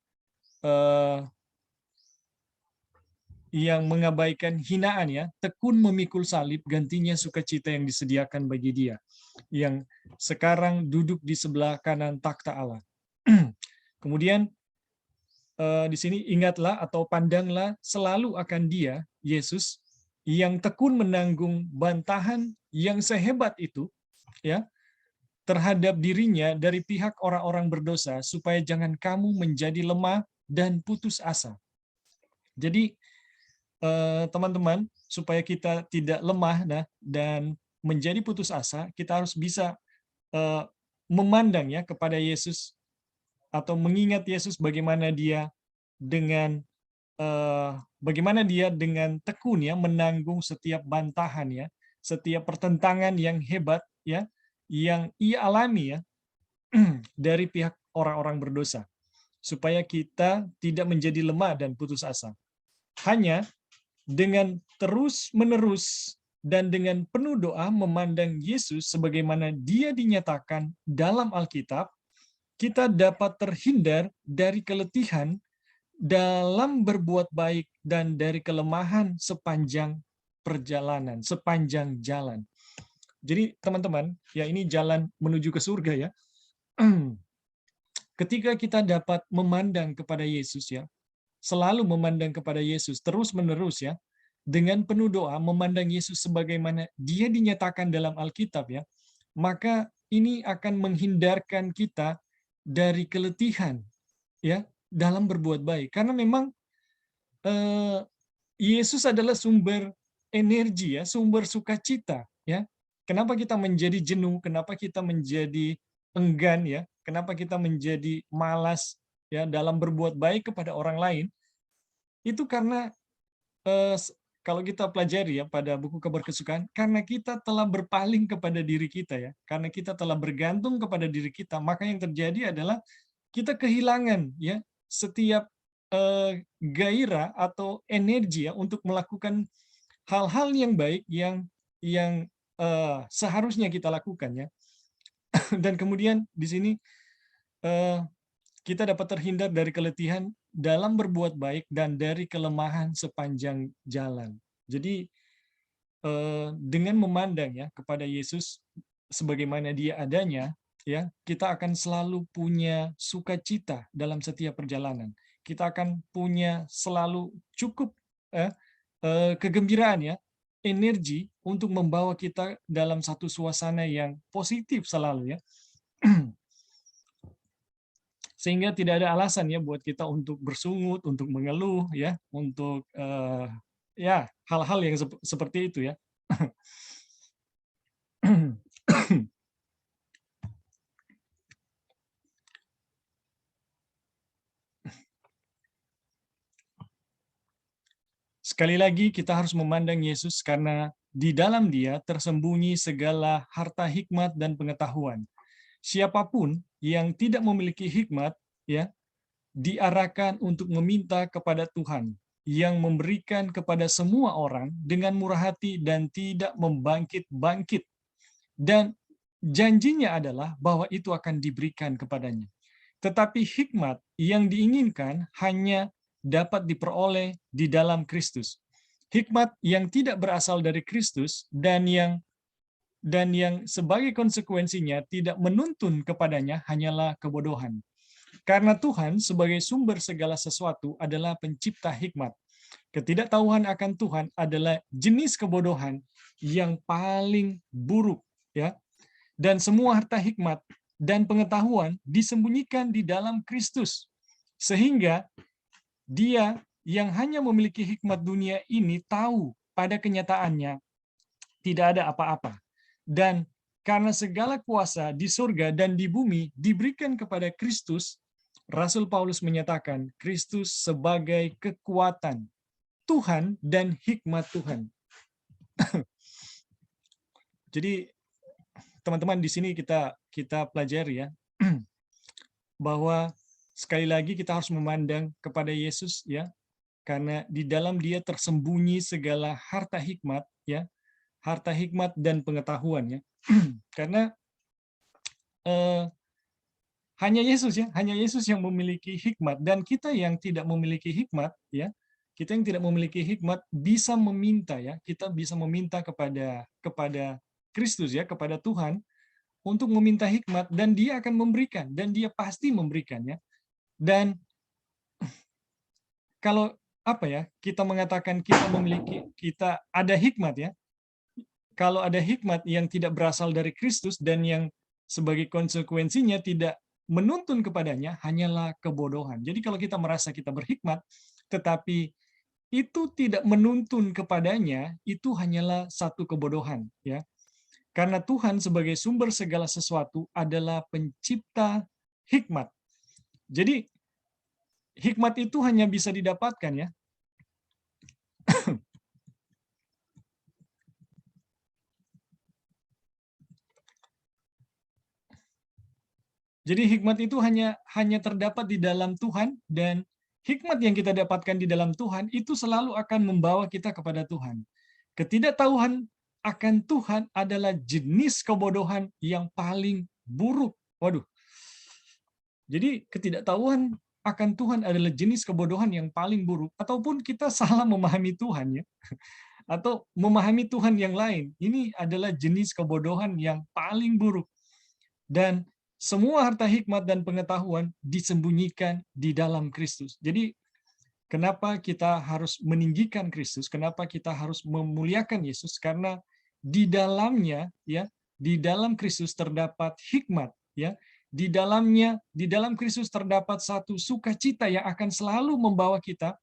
Speaker 1: yang mengabaikan hinaan ya, tekun memikul salib gantinya sukacita yang disediakan bagi dia, yang sekarang duduk di sebelah kanan takhta Allah. Kemudian di sini ingatlah atau pandanglah selalu akan dia, Yesus, yang tekun menanggung bantahan yang sehebat itu ya terhadap dirinya dari pihak orang-orang berdosa, supaya jangan kamu menjadi lemah dan putus asa. Jadi teman-teman, supaya kita tidak lemah dan menjadi putus asa, kita harus bisa memandang ya kepada Yesus atau mengingat Yesus bagaimana dia dengan tekun ya menanggung setiap bantahan ya, setiap pertentangan yang hebat ya yang ia alami ya dari pihak orang-orang berdosa, supaya kita tidak menjadi lemah dan putus asa. Hanya dengan terus-menerus dan dengan penuh doa memandang Yesus sebagaimana dia dinyatakan dalam Alkitab, kita dapat terhindar dari keletihan dalam berbuat baik dan dari kelemahan sepanjang perjalanan, sepanjang jalan. Jadi teman-teman, ya ini jalan menuju ke surga ya. Ketika kita dapat memandang kepada Yesus ya, selalu memandang kepada Yesus terus-menerus ya, dengan penuh doa memandang Yesus sebagaimana dia dinyatakan dalam Alkitab ya, maka ini akan menghindarkan kita dari keletihan ya dalam berbuat baik, karena memang Yesus adalah sumber energi ya, sumber sukacita ya. Kenapa kita menjadi jenuh, kenapa kita menjadi enggan ya, kenapa kita menjadi malas ya dalam berbuat baik kepada orang lain, itu karena kalau kita pelajari ya pada buku Kabar Kesukaan, karena kita telah berpaling kepada diri kita ya, karena kita telah bergantung kepada diri kita, maka yang terjadi adalah kita kehilangan ya setiap gairah atau energi ya untuk melakukan hal-hal yang baik yang seharusnya kita lakukan ya. Dan kemudian di sini kita dapat terhindar dari keletihan dalam berbuat baik dan dari kelemahan sepanjang jalan. Jadi dengan memandang ya kepada Yesus sebagaimana dia adanya ya, kita akan selalu punya sukacita dalam setiap perjalanan. Kita akan punya selalu cukup kegembiraan ya, energi untuk membawa kita dalam satu suasana yang positif selalu ya. Sehingga tidak ada alasan ya buat kita untuk bersungut, untuk mengeluh ya, untuk ya hal-hal yang seperti itu ya. Sekali lagi kita harus memandang Yesus karena di dalam dia tersembunyi segala harta hikmat dan pengetahuan. Siapapun yang tidak memiliki hikmat ya diarahkan untuk meminta kepada Tuhan yang memberikan kepada semua orang dengan murah hati dan tidak membangkit-bangkit. Dan janjinya adalah bahwa itu akan diberikan kepadanya. Tetapi hikmat yang diinginkan hanya dapat diperoleh di dalam Kristus. Hikmat yang tidak berasal dari Kristus dan yang sebagai konsekuensinya tidak menuntun kepadanya hanyalah kebodohan. Karena Tuhan sebagai sumber segala sesuatu adalah pencipta hikmat. Ketidaktahuan akan Tuhan adalah jenis kebodohan yang paling buruk ya. Dan semua harta hikmat dan pengetahuan disembunyikan di dalam Kristus. Sehingga dia yang hanya memiliki hikmat dunia ini tahu pada kenyataannya tidak ada apa-apa. Dan karena segala kuasa di surga dan di bumi diberikan kepada Kristus, Rasul Paulus menyatakan Kristus sebagai kekuatan Tuhan dan hikmat Tuhan. Jadi teman-teman di sini kita pelajari ya bahwa sekali lagi kita harus memandang kepada Yesus ya, karena di dalam Dia tersembunyi segala harta hikmat ya, harta hikmat dan pengetahuan ya. Karena hanya Yesus ya, hanya Yesus yang memiliki hikmat, dan kita yang tidak memiliki hikmat ya, kita yang tidak memiliki hikmat bisa meminta ya, kita bisa meminta kepada Kristus ya, kepada Tuhan untuk meminta hikmat, dan Dia akan memberikan, dan Dia pasti memberikan ya. Dan kalau apa ya, kita mengatakan kita ada hikmat ya, kalau ada hikmat yang tidak berasal dari Kristus dan yang sebagai konsekuensinya tidak menuntun kepadanya, hanyalah kebodohan. Jadi kalau kita merasa kita berhikmat tetapi itu tidak menuntun kepadanya, itu hanyalah satu kebodohan ya. Karena Tuhan sebagai sumber segala sesuatu adalah pencipta hikmat. Jadi hikmat itu hanya bisa didapatkan ya. Jadi hikmat itu hanya terdapat di dalam Tuhan, dan hikmat yang kita dapatkan di dalam Tuhan itu selalu akan membawa kita kepada Tuhan. Ketidaktahuan akan Tuhan adalah jenis kebodohan yang paling buruk. Waduh. Jadi ketidaktahuan akan Tuhan adalah jenis kebodohan yang paling buruk, ataupun kita salah memahami Tuhan ya. Atau memahami Tuhan yang lain. Ini adalah jenis kebodohan yang paling buruk. Dan semua harta hikmat dan pengetahuan disembunyikan di dalam Kristus. Jadi kenapa kita harus meninggikan Kristus? Kenapa kita harus memuliakan Yesus? Karena di dalamnya ya, di dalam Kristus terdapat hikmat ya. Di dalam Kristus terdapat satu sukacita yang akan selalu membawa kita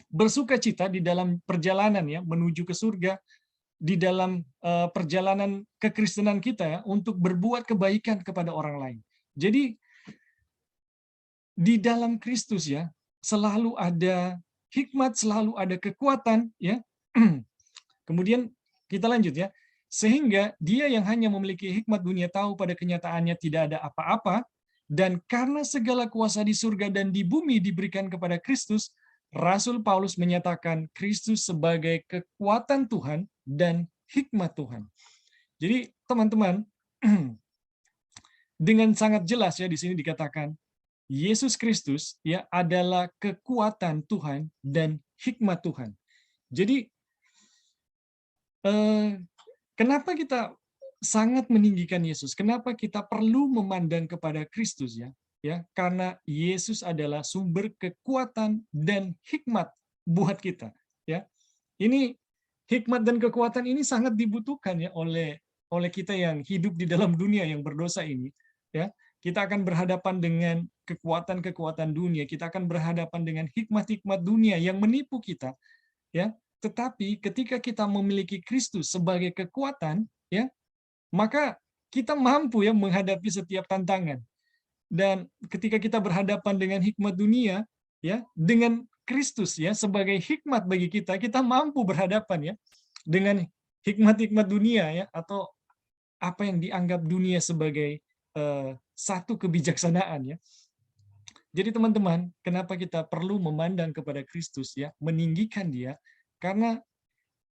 Speaker 1: bersukacita di dalam perjalanan ya menuju ke surga, di dalam perjalanan kekristenan kita ya, untuk berbuat kebaikan kepada orang lain. Jadi di dalam Kristus ya selalu ada hikmat, selalu ada kekuatan ya. Kemudian kita lanjut ya. Sehingga Dia yang hanya memiliki hikmat dunia tahu pada kenyataannya tidak ada apa-apa, dan karena segala kuasa di surga dan di bumi diberikan kepada Kristus, Rasul Paulus menyatakan Kristus sebagai kekuatan Tuhan dan hikmat Tuhan. Jadi teman-teman, dengan sangat jelas ya di sini dikatakan Yesus Kristus ya adalah kekuatan Tuhan dan hikmat Tuhan. Jadi kenapa kita sangat meninggikan Yesus? Kenapa kita perlu memandang kepada Kristus ya? Ya, karena Yesus adalah sumber kekuatan dan hikmat buat kita ya. Ini hikmat dan kekuatan ini sangat dibutuhkan ya oleh kita yang hidup di dalam dunia yang berdosa ini ya. Kita akan berhadapan dengan kekuatan-kekuatan dunia, kita akan berhadapan dengan hikmat-hikmat dunia yang menipu kita ya. Tetapi ketika kita memiliki Kristus sebagai kekuatan ya, maka kita mampu ya menghadapi setiap tantangan. Dan ketika kita berhadapan dengan hikmat dunia ya, dengan Kristus ya sebagai hikmat bagi kita, kita mampu berhadapan ya dengan hikmat-hikmat dunia ya, atau apa yang dianggap dunia sebagai satu kebijaksanaan ya. Jadi teman-teman, kenapa kita perlu memandang kepada Kristus ya, meninggikan Dia? Karena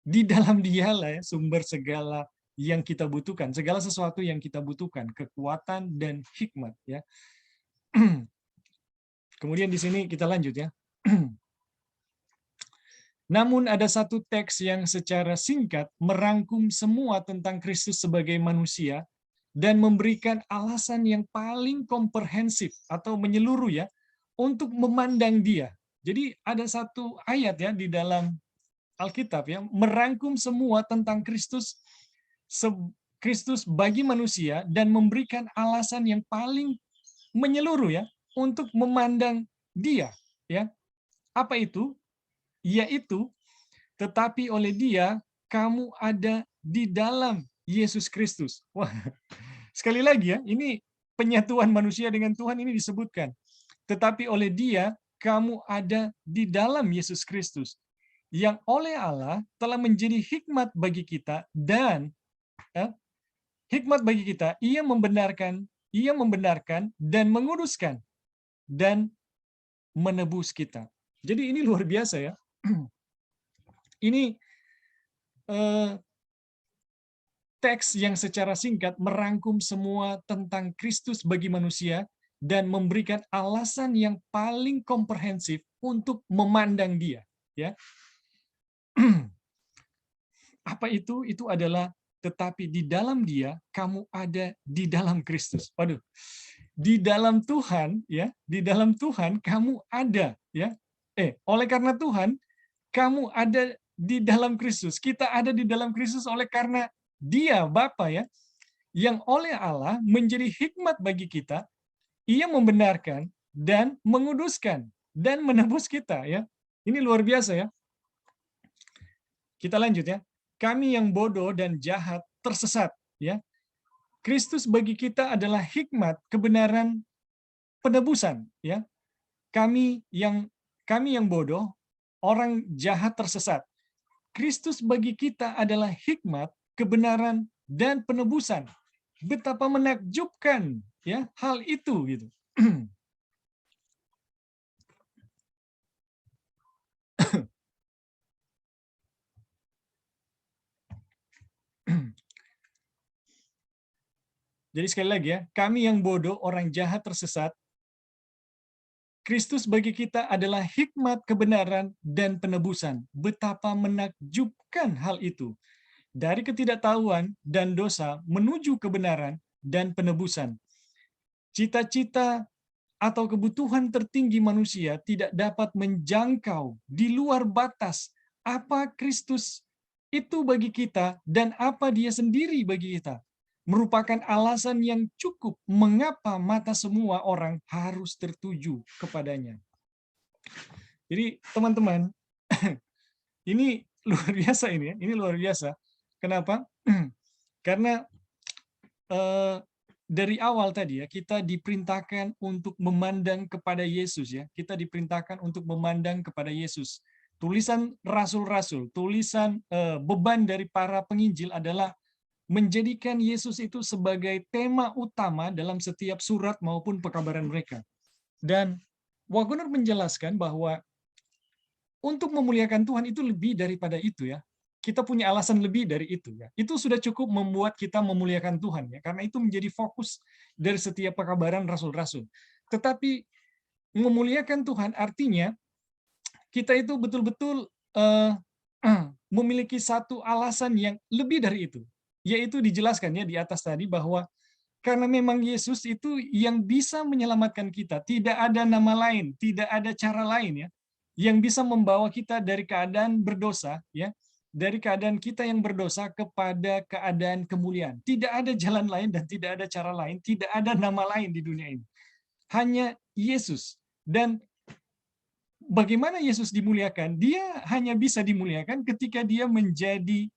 Speaker 1: di dalam Dialah ya sumber segala yang kita butuhkan, segala sesuatu yang kita butuhkan, kekuatan dan hikmat ya. Kemudian di sini kita lanjut ya. Namun ada satu teks yang secara singkat merangkum semua tentang Kristus sebagai manusia dan memberikan alasan yang paling komprehensif atau menyeluruh ya untuk memandang Dia. Jadi ada satu ayat ya di dalam Alkitab ya merangkum semua tentang Kristus bagi manusia dan memberikan alasan yang paling menyeluruh ya untuk memandang Dia ya. Apa itu? Yaitu tetapi oleh Dia kamu ada di dalam Yesus Kristus. Wah, sekali lagi ya, ini penyatuan manusia dengan Tuhan ini disebutkan. Tetapi oleh Dia, kamu ada di dalam Yesus Kristus, yang oleh Allah telah menjadi hikmat bagi kita dan hikmat bagi kita, ia membenarkan dan menguduskan dan menebus kita. Jadi ini luar biasa ya. Ini teks yang secara singkat merangkum semua tentang Kristus bagi manusia dan memberikan alasan yang paling komprehensif untuk memandang Dia. Ya, apa itu? Itu adalah tetapi di dalam Dia kamu ada di dalam Kristus. Waduh, di dalam Tuhan ya, di dalam Tuhan kamu ada ya. Oleh karena Tuhan kamu ada di dalam Kristus. Kita ada di dalam Kristus oleh karena Dia Bapa ya, yang oleh Allah menjadi hikmat bagi kita. Ia membenarkan dan menguduskan dan menebus kita ya. Ini luar biasa ya. Kita lanjut ya. Kami yang bodoh dan jahat tersesat ya. Kristus bagi kita adalah hikmat, kebenaran, penebusan ya. Kami yang bodoh, orang jahat tersesat. Kristus bagi kita adalah hikmat, kebenaran, dan penebusan. Betapa menakjubkan ya hal itu gitu. Jadi sekali lagi ya, kami yang bodoh, orang jahat tersesat, Kristus bagi kita adalah hikmat, kebenaran, dan penebusan. Betapa menakjubkan hal itu. Dari ketidaktahuan dan dosa menuju kebenaran dan penebusan. Cita-cita atau kebutuhan tertinggi manusia tidak dapat menjangkau di luar batas apa Kristus itu bagi kita dan apa Dia sendiri bagi kita. Merupakan alasan yang cukup mengapa mata semua orang harus tertuju kepadanya. Jadi teman-teman, ini luar biasa ini ya, ini luar biasa. Kenapa? Karena dari awal tadi ya, kita diperintahkan untuk memandang kepada Yesus ya. Kita diperintahkan untuk memandang kepada Yesus. Tulisan rasul-rasul, tulisan beban dari para penginjil adalah menjadikan Yesus itu sebagai tema utama dalam setiap surat maupun pekabaran mereka. Dan Waggoner menjelaskan bahwa untuk memuliakan Tuhan itu lebih daripada itu ya. Kita punya alasan lebih dari itu ya. Itu sudah cukup membuat kita memuliakan Tuhan ya, karena itu menjadi fokus dari setiap pekabaran rasul-rasul. Tetapi memuliakan Tuhan artinya kita itu betul-betul memiliki satu alasan yang lebih dari itu. Yaitu dijelaskan ya di atas tadi bahwa karena memang Yesus itu yang bisa menyelamatkan kita. Tidak ada nama lain, tidak ada cara lain ya yang bisa membawa kita dari keadaan berdosa ya, dari keadaan kita yang berdosa kepada keadaan kemuliaan. Tidak ada jalan lain dan tidak ada cara lain, tidak ada nama lain di dunia ini. Hanya Yesus. Dan bagaimana Yesus dimuliakan? Dia hanya bisa dimuliakan ketika Dia menjadi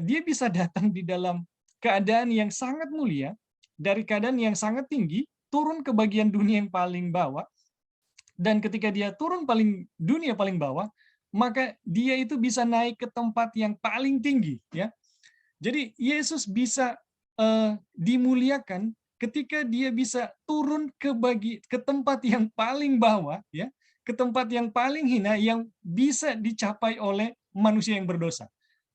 Speaker 1: dia bisa datang di dalam keadaan yang sangat mulia, dari keadaan yang sangat tinggi, turun ke bagian dunia yang paling bawah, dan ketika Dia turun dunia paling bawah, maka Dia itu bisa naik ke tempat yang paling tinggi. Ya, jadi Yesus bisa dimuliakan ketika Dia bisa turun ke tempat yang paling bawah, ya, ke tempat yang paling hina yang bisa dicapai oleh manusia yang berdosa.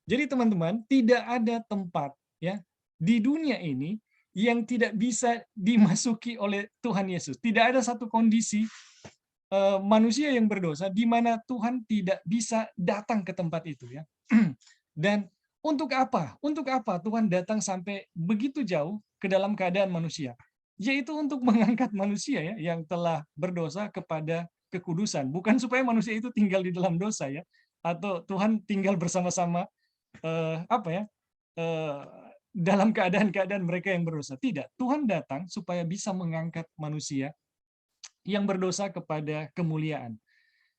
Speaker 1: Jadi teman-teman, tidak ada tempat ya di dunia ini yang tidak bisa dimasuki oleh Tuhan Yesus. Tidak ada satu kondisi manusia yang berdosa di mana Tuhan tidak bisa datang ke tempat itu ya. Dan untuk apa? Untuk apa Tuhan datang sampai begitu jauh ke dalam keadaan manusia? Yaitu untuk mengangkat manusia ya yang telah berdosa kepada kekudusan, bukan supaya manusia itu tinggal di dalam dosa ya, atau Tuhan tinggal bersama-sama dalam keadaan-keadaan mereka yang berdosa. Tidak, Tuhan datang supaya bisa mengangkat manusia yang berdosa kepada kemuliaan.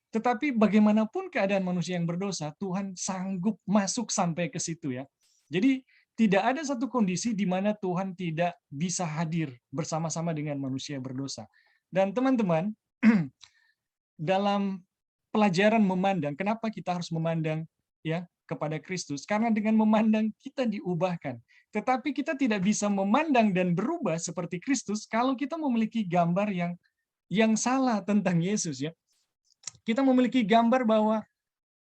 Speaker 1: Tetapi bagaimanapun keadaan manusia yang berdosa, Tuhan sanggup masuk sampai ke situ ya. Jadi tidak ada satu kondisi di mana Tuhan tidak bisa hadir bersama-sama dengan manusia berdosa. Dan teman-teman, dalam pelajaran memandang, kenapa kita harus memandang ya kepada Kristus? Karena dengan memandang kita diubahkan. Tetapi kita tidak bisa memandang dan berubah seperti Kristus kalau kita memiliki gambar yang salah tentang Yesus ya. Kita memiliki gambar bahwa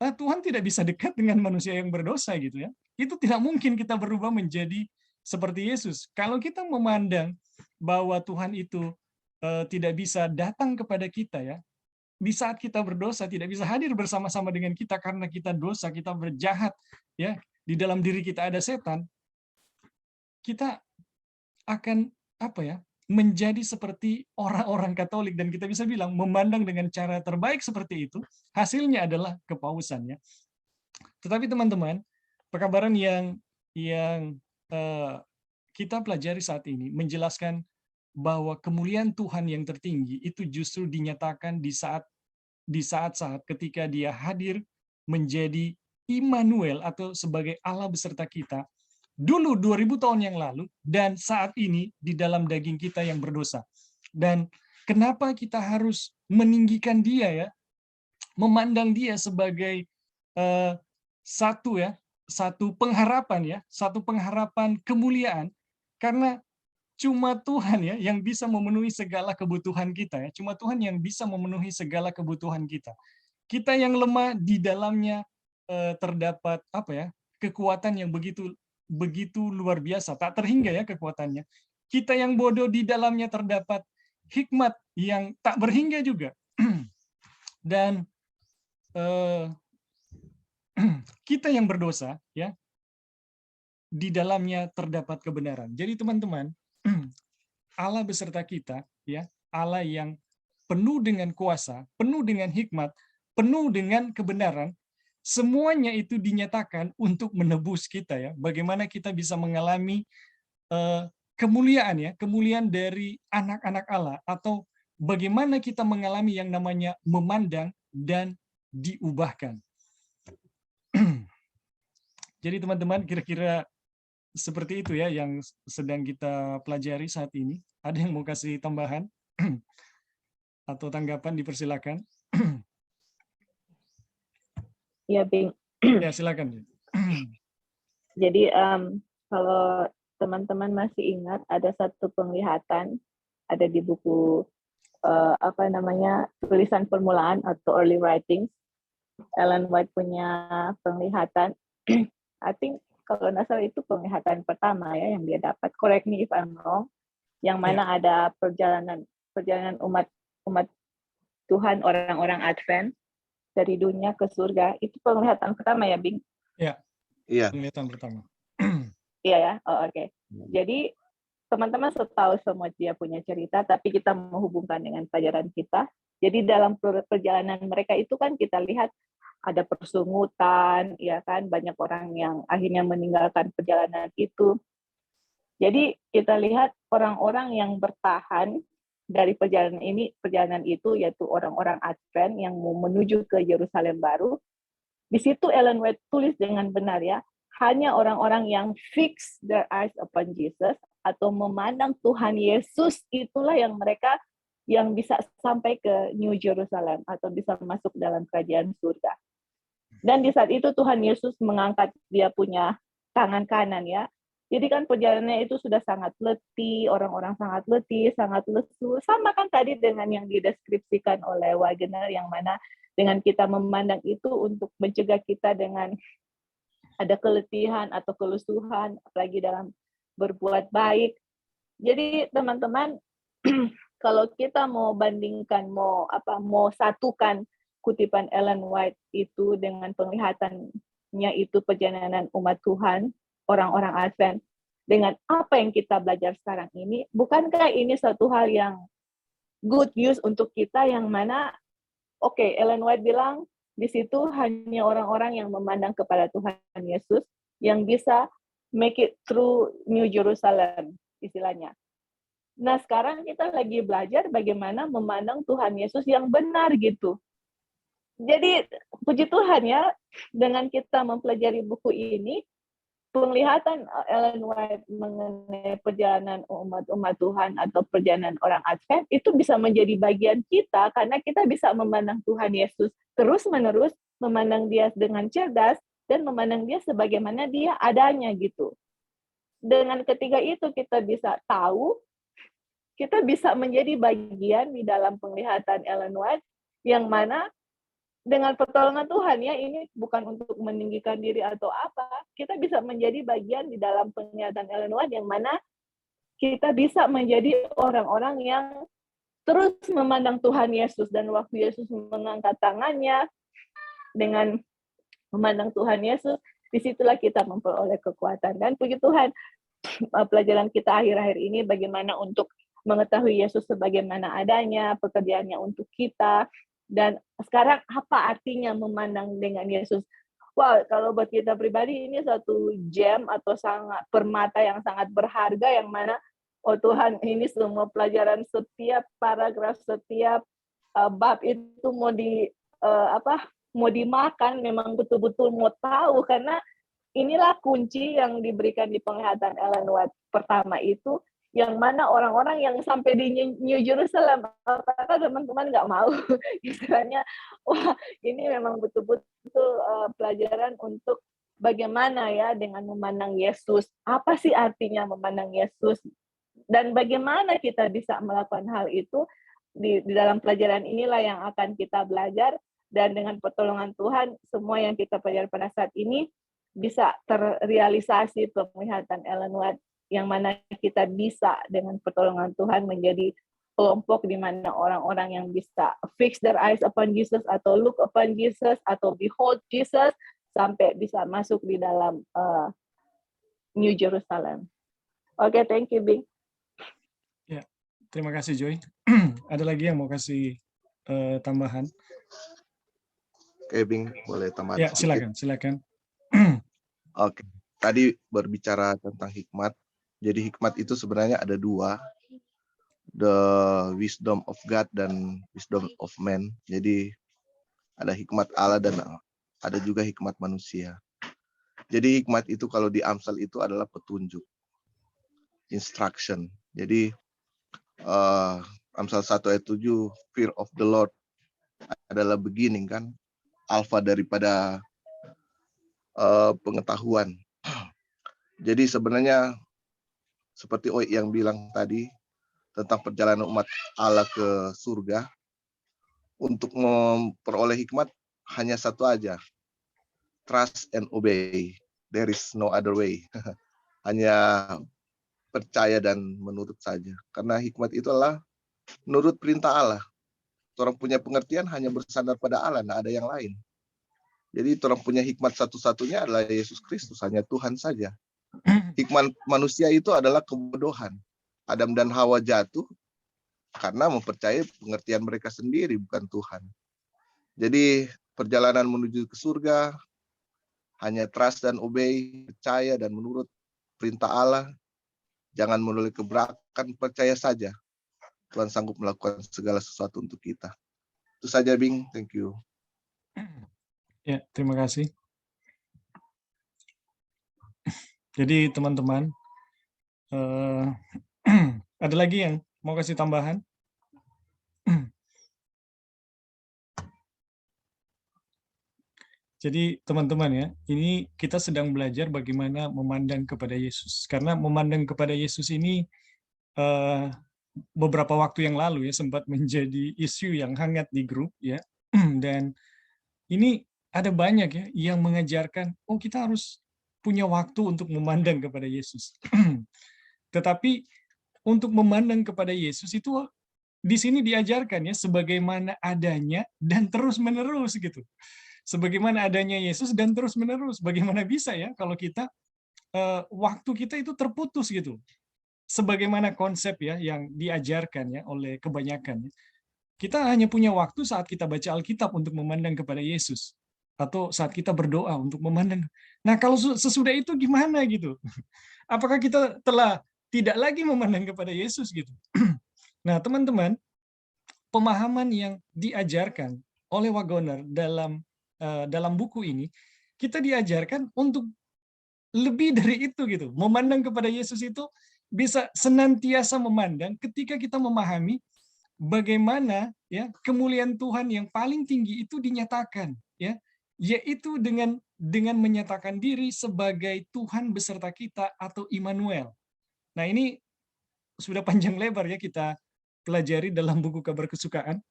Speaker 1: Tuhan tidak bisa dekat dengan manusia yang berdosa gitu ya. Itu tidak mungkin kita berubah menjadi seperti Yesus. Kalau kita memandang bahwa Tuhan itu tidak bisa datang kepada kita ya, di saat kita berdosa tidak bisa hadir bersama-sama dengan kita karena kita dosa, kita berjahat ya, di dalam diri kita ada setan, kita akan menjadi seperti orang-orang Katolik, dan kita bisa bilang memandang dengan cara terbaik seperti itu, hasilnya adalah kepausan ya. Tetapi teman-teman, pekabaran yang kita pelajari saat ini menjelaskan bahwa kemuliaan Tuhan yang tertinggi itu justru dinyatakan di saat-saat ketika Dia hadir menjadi Immanuel atau sebagai Allah beserta kita dulu 2000 tahun yang lalu dan saat ini di dalam daging kita yang berdosa. Dan kenapa kita harus meninggikan Dia ya? Memandang Dia sebagai satu pengharapan kemuliaan, karena cuma Tuhan ya yang bisa memenuhi segala kebutuhan kita ya. Cuma Tuhan yang bisa memenuhi segala kebutuhan kita. Kita yang lemah di dalamnya terdapat kekuatan yang begitu luar biasa, tak terhingga ya kekuatannya. Kita yang bodoh di dalamnya terdapat hikmat yang tak berhingga juga. Dan kita yang berdosa ya di dalamnya terdapat kebenaran. Jadi teman-teman, Allah beserta kita ya, Allah yang penuh dengan kuasa, penuh dengan hikmat, penuh dengan kebenaran, semuanya itu dinyatakan untuk menebus kita ya. Bagaimana kita bisa mengalami kemuliaan ya, kemuliaan dari anak-anak Allah, atau bagaimana kita mengalami yang namanya memandang dan diubahkan. Jadi teman-teman, kira-kira seperti itu ya yang sedang kita pelajari saat ini. Ada yang mau kasih tambahan atau tanggapan, dipersilakan.
Speaker 2: Ya, Bing.
Speaker 1: Ya, silakan.
Speaker 2: Jadi kalau teman-teman masih ingat, ada satu penglihatan, ada di buku tulisan permulaan atau early writings. Ellen White punya penglihatan. I think kalau nggak salah itu penglihatan pertama ya yang dia dapat. Correct me if I'm wrong. Yang mana ada perjalanan umat Tuhan, orang-orang Advent dari dunia ke surga. Itu penglihatan pertama ya, Bing?
Speaker 3: Iya.
Speaker 1: Penglihatan pertama.
Speaker 2: Iya ya. Oh, oke. Jadi teman-teman tahu semua dia punya cerita, tapi kita menghubungkan dengan pelajaran kita. Jadi dalam perjalanan mereka itu kan kita lihat ada persungutan, ya kan, banyak orang yang akhirnya meninggalkan perjalanan itu. Jadi kita lihat orang-orang yang bertahan dari perjalanan itu, yaitu orang-orang Advent yang mau menuju ke Yerusalem baru. Di situ Ellen White tulis dengan benar ya, hanya orang-orang yang fix their eyes upon Jesus atau memandang Tuhan Yesus, itulah yang mereka yang bisa sampai ke New Jerusalem atau bisa masuk dalam kerajaan surga. Dan di saat itu Tuhan Yesus mengangkat dia punya tangan kanan ya. Jadi kan perjalanannya itu sudah sangat letih, orang-orang sangat letih, sangat lesu. Sama kan tadi dengan yang dideskripsikan oleh Wagner, yang mana dengan kita memandang itu untuk mencegah kita dengan ada keletihan atau kelesuhan, apalagi dalam berbuat baik. Jadi teman-teman, kalau kita mau bandingkan, mau satukan kutipan Ellen White itu dengan penglihatannya itu perjalanan umat Tuhan, orang-orang Advent, dengan apa yang kita belajar sekarang ini, bukankah ini satu hal yang good news untuk kita, yang mana, Ellen White bilang, di situ hanya orang-orang yang memandang kepada Tuhan Yesus yang bisa make it through New Jerusalem, istilahnya. Nah, sekarang kita lagi belajar bagaimana memandang Tuhan Yesus yang benar gitu. Jadi, puji Tuhan ya, dengan kita mempelajari buku ini, penglihatan Ellen White mengenai perjalanan umat Tuhan atau perjalanan orang Advent itu bisa menjadi bagian kita karena kita bisa memandang Tuhan Yesus terus-menerus, memandang dia dengan cerdas dan memandang dia sebagaimana dia adanya gitu. Dengan ketiga itu kita bisa tahu, kita bisa menjadi bagian di dalam penglihatan Ellen White yang mana dengan pertolongan Tuhan ya, ini bukan untuk meninggikan diri atau apa, kita bisa menjadi bagian di dalam penglihatan Ellen White yang mana kita bisa menjadi orang-orang yang terus memandang Tuhan Yesus, dan waktu Yesus mengangkat tangannya dengan memandang Tuhan Yesus, disitulah kita memperoleh kekuatan. Dan puji Tuhan, pelajaran kita akhir-akhir ini bagaimana untuk mengetahui Yesus sebagaimana adanya, pekerjaannya untuk kita. Dan sekarang apa artinya memandang dengan Yesus? Wow, kalau buat kita pribadi ini satu gem atau sangat permata yang sangat berharga yang mana oh Tuhan, ini semua pelajaran, setiap paragraf, setiap bab itu mau dimakan, memang betul-betul mau tahu, karena inilah kunci yang diberikan di penglihatan Ellen White pertama itu, yang mana orang-orang yang sampai di New Jerusalem, apakah teman-teman nggak mau? Istilahnya, wah ini memang betul-betul pelajaran untuk bagaimana ya dengan memandang Yesus. Apa sih artinya memandang Yesus? Dan bagaimana kita bisa melakukan hal itu di dalam pelajaran inilah yang akan kita belajar. Dan dengan pertolongan Tuhan, semua yang kita pelajari pada saat ini bisa terrealisasi penglihatan Ellen White, yang mana kita bisa dengan pertolongan Tuhan menjadi kelompok di mana orang-orang yang bisa fix their eyes upon Jesus atau look upon Jesus atau behold Jesus sampai bisa masuk di dalam New Jerusalem. Oke, thank you, Bing.
Speaker 1: Ya, terima kasih Joy. Ada lagi yang mau kasih tambahan?
Speaker 3: Oke, Bing, boleh tambahan
Speaker 1: Ya,
Speaker 3: sedikit?
Speaker 1: silakan.
Speaker 3: Oke, tadi berbicara tentang hikmat. Jadi hikmat itu sebenarnya ada dua, the wisdom of God dan wisdom of man. Jadi ada hikmat Allah dan ada juga hikmat manusia. Jadi hikmat itu kalau di Amsal itu adalah petunjuk, instruction. Jadi Amsal 1 ayat 7, fear of the Lord adalah beginning kan, alfa daripada pengetahuan. Jadi sebenarnya seperti Oi yang bilang tadi tentang perjalanan umat Allah ke surga, untuk memperoleh hikmat hanya satu aja, trust and obey. There is no other way. Hanya percaya dan menurut saja. Karena hikmat itu adalah menurut perintah Allah. Orang punya pengertian hanya bersandar pada Allah, tidak ada yang lain. Jadi orang punya hikmat satu-satunya adalah Yesus Kristus, hanya Tuhan saja. Hikmat manusia itu adalah kebodohan. Adam dan Hawa jatuh karena mempercayai pengertian mereka sendiri, bukan Tuhan. Jadi perjalanan menuju ke surga hanya trust dan obey, percaya dan menurut perintah Allah. Jangan menoleh keberatan, percaya saja. Tuhan sanggup melakukan segala sesuatu untuk kita. Itu saja, Bing. Thank you.
Speaker 1: Ya, terima kasih. Jadi teman-teman, ada lagi yang mau kasih tambahan? Jadi teman-teman ya, ini kita sedang belajar bagaimana memandang kepada Yesus. Karena memandang kepada Yesus ini beberapa waktu yang lalu ya sempat menjadi isu yang hangat di grup ya. Dan ini ada banyak ya yang mengajarkan, oh kita harus punya waktu untuk memandang kepada Yesus. Tetapi untuk memandang kepada Yesus itu di sini diajarkan ya sebagaimana adanya dan terus-menerus gitu. Sebagaimana adanya Yesus dan terus-menerus. Bagaimana bisa ya kalau kita waktu kita itu terputus gitu. Sebagaimana konsep ya yang diajarkan ya oleh kebanyakan. Kita hanya punya waktu saat kita baca Alkitab untuk memandang kepada Yesus. Atau saat kita berdoa untuk memandang. Nah, kalau sesudah itu gimana gitu? Apakah kita telah tidak lagi memandang kepada Yesus gitu? Nah, teman-teman, pemahaman yang diajarkan oleh Wagoner dalam buku ini, kita diajarkan untuk lebih dari itu gitu. Memandang kepada Yesus itu bisa senantiasa memandang ketika kita memahami bagaimana ya kemuliaan Tuhan yang paling tinggi itu dinyatakan, ya, yaitu dengan menyatakan diri sebagai Tuhan beserta kita atau Immanuel. Nah, ini sudah panjang lebar ya kita pelajari dalam buku Kabar Kesukaan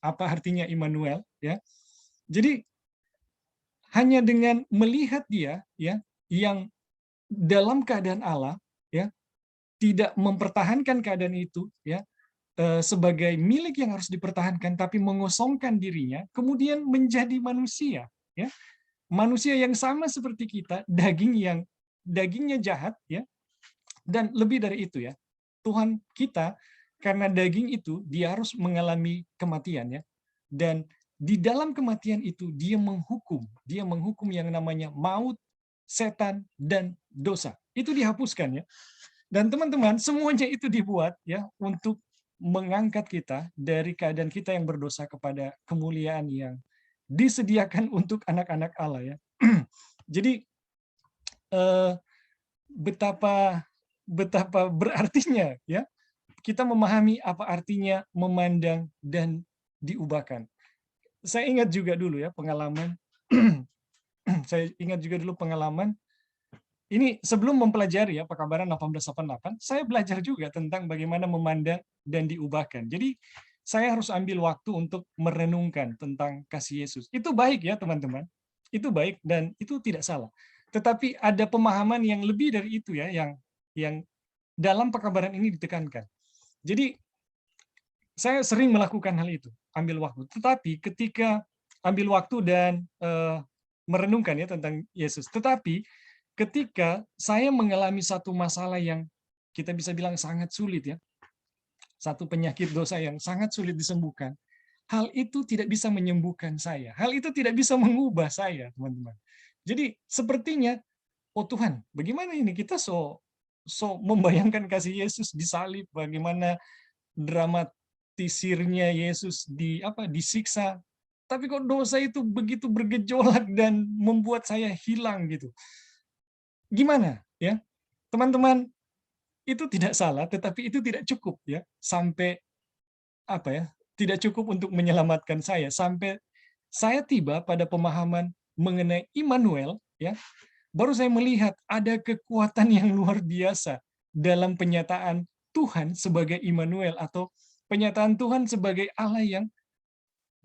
Speaker 1: apa artinya Immanuel, ya. Jadi hanya dengan melihat dia ya yang dalam keadaan Allah, ya, tidak mempertahankan keadaan itu ya sebagai milik yang harus dipertahankan, tapi mengosongkan dirinya, kemudian menjadi manusia, ya, manusia yang sama seperti kita, dagingnya jahat, ya, dan lebih dari itu ya, Tuhan kita karena daging itu dia harus mengalami kematian ya, dan di dalam kematian itu dia menghukum yang namanya maut, setan dan dosa. Itu dihapuskan ya. Dan teman-teman, semuanya itu dibuat ya untuk mengangkat kita dari keadaan kita yang berdosa kepada kemuliaan yang disediakan untuk anak-anak Allah ya. Jadi betapa berartinya ya kita memahami apa artinya memandang dan diubahkan. Saya ingat juga dulu ya pengalaman ini sebelum mempelajari ya Pekabaran 1888, saya belajar juga tentang bagaimana memandang dan diubahkan. Jadi saya harus ambil waktu untuk merenungkan tentang kasih Yesus. Itu baik ya teman-teman. Itu baik dan itu tidak salah. Tetapi ada pemahaman yang lebih dari itu ya yang dalam Pekabaran ini ditekankan. Jadi saya sering melakukan hal itu, ambil waktu. Tetapi ketika ambil waktu dan merenungkan ya tentang Yesus. Tetapi ketika saya mengalami satu masalah yang kita bisa bilang sangat sulit ya, satu penyakit dosa yang sangat sulit disembuhkan, hal itu tidak bisa menyembuhkan saya. Hal itu tidak bisa mengubah saya, teman-teman. Jadi sepertinya, oh Tuhan, bagaimana ini kita so membayangkan kasih Yesus disalib, bagaimana dramatisirnya Yesus disiksa, tapi kok dosa itu begitu bergejolak dan membuat saya hilang gitu. Gimana ya, teman-teman, itu tidak salah, tetapi itu tidak cukup ya, sampai tidak cukup untuk menyelamatkan saya, sampai saya tiba pada pemahaman mengenai Immanuel ya, baru saya melihat ada kekuatan yang luar biasa dalam penyataan Tuhan sebagai Immanuel atau penyataan Tuhan sebagai Allah yang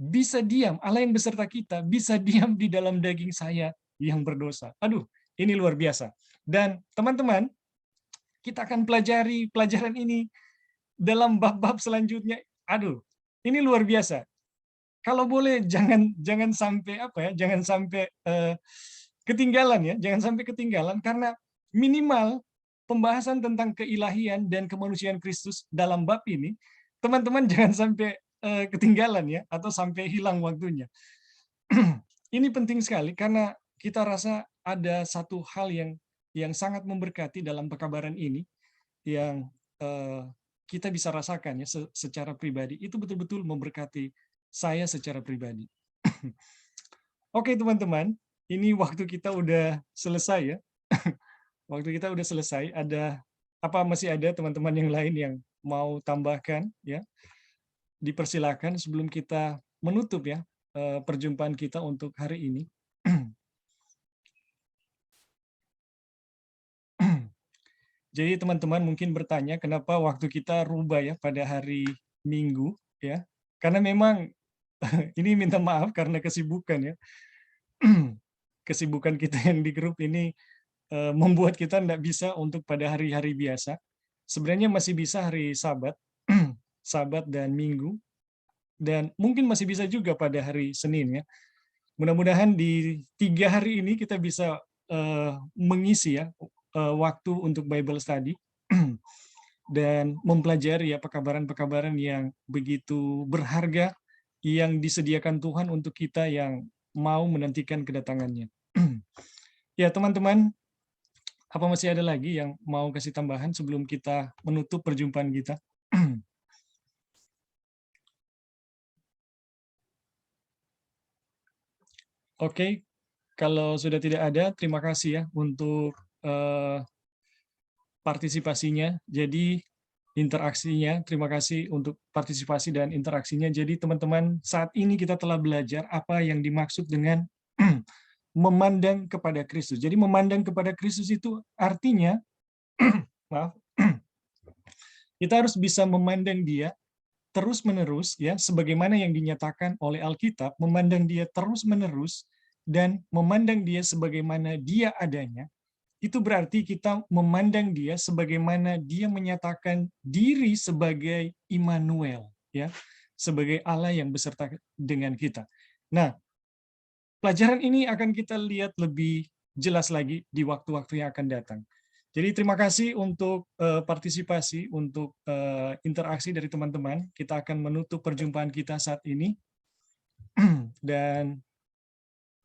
Speaker 1: bisa diam, Allah yang beserta kita bisa diam di dalam daging saya yang berdosa. Aduh, ini luar biasa. Dan teman-teman, kita akan pelajari pelajaran ini dalam bab-bab selanjutnya. Aduh, ini luar biasa. Kalau boleh jangan sampai jangan sampai ketinggalan ya, jangan sampai ketinggalan karena minimal pembahasan tentang keilahian dan kemanusiaan Kristus dalam bab ini, teman-teman jangan sampai ketinggalan ya atau sampai hilang waktunya. Ini penting sekali karena kita rasa ada satu hal yang sangat memberkati dalam pekabaran ini yang kita bisa rasakan ya secara pribadi, itu betul-betul memberkati saya secara pribadi. Oke teman-teman, ini waktu kita udah selesai ya. Waktu kita udah selesai. Masih ada teman-teman yang lain yang mau tambahkan ya? Dipersilakan sebelum kita menutup ya perjumpaan kita untuk hari ini. Jadi teman-teman mungkin bertanya kenapa waktu kita rubah ya pada hari Minggu ya. Karena memang ini minta maaf karena kesibukan ya. Kesibukan kita yang di grup ini membuat kita tidak bisa untuk pada hari-hari biasa. Sebenarnya masih bisa hari Sabat, Sabat dan Minggu, dan mungkin masih bisa juga pada hari Senin ya. Mudah-mudahan di 3 hari ini kita bisa mengisi ya waktu untuk Bible study dan mempelajari ya pekabaran-pekabaran yang begitu berharga yang disediakan Tuhan untuk kita yang mau menantikan kedatangannya. Ya teman-teman, apa masih ada lagi yang mau kasih tambahan sebelum kita menutup perjumpaan kita? Oke, kalau sudah tidak ada, terima kasih ya untuk partisipasinya. Jadi interaksinya, terima kasih untuk partisipasi dan interaksinya. Jadi teman-teman, saat ini kita telah belajar apa yang dimaksud dengan memandang kepada Kristus. Jadi memandang kepada Kristus itu artinya, maaf, kita harus bisa memandang Dia terus-menerus, ya, sebagaimana yang dinyatakan oleh Alkitab, memandang Dia terus-menerus dan memandang Dia sebagaimana Dia adanya. Itu berarti kita memandang Dia sebagaimana Dia menyatakan diri sebagai Immanuel, ya, sebagai Allah yang beserta dengan kita. Nah, pelajaran ini akan kita lihat lebih jelas lagi di waktu-waktu yang akan datang. Jadi terima kasih untuk partisipasi, untuk interaksi dari teman-teman. Kita akan menutup perjumpaan kita saat ini. Dan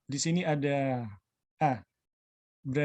Speaker 1: di sini ada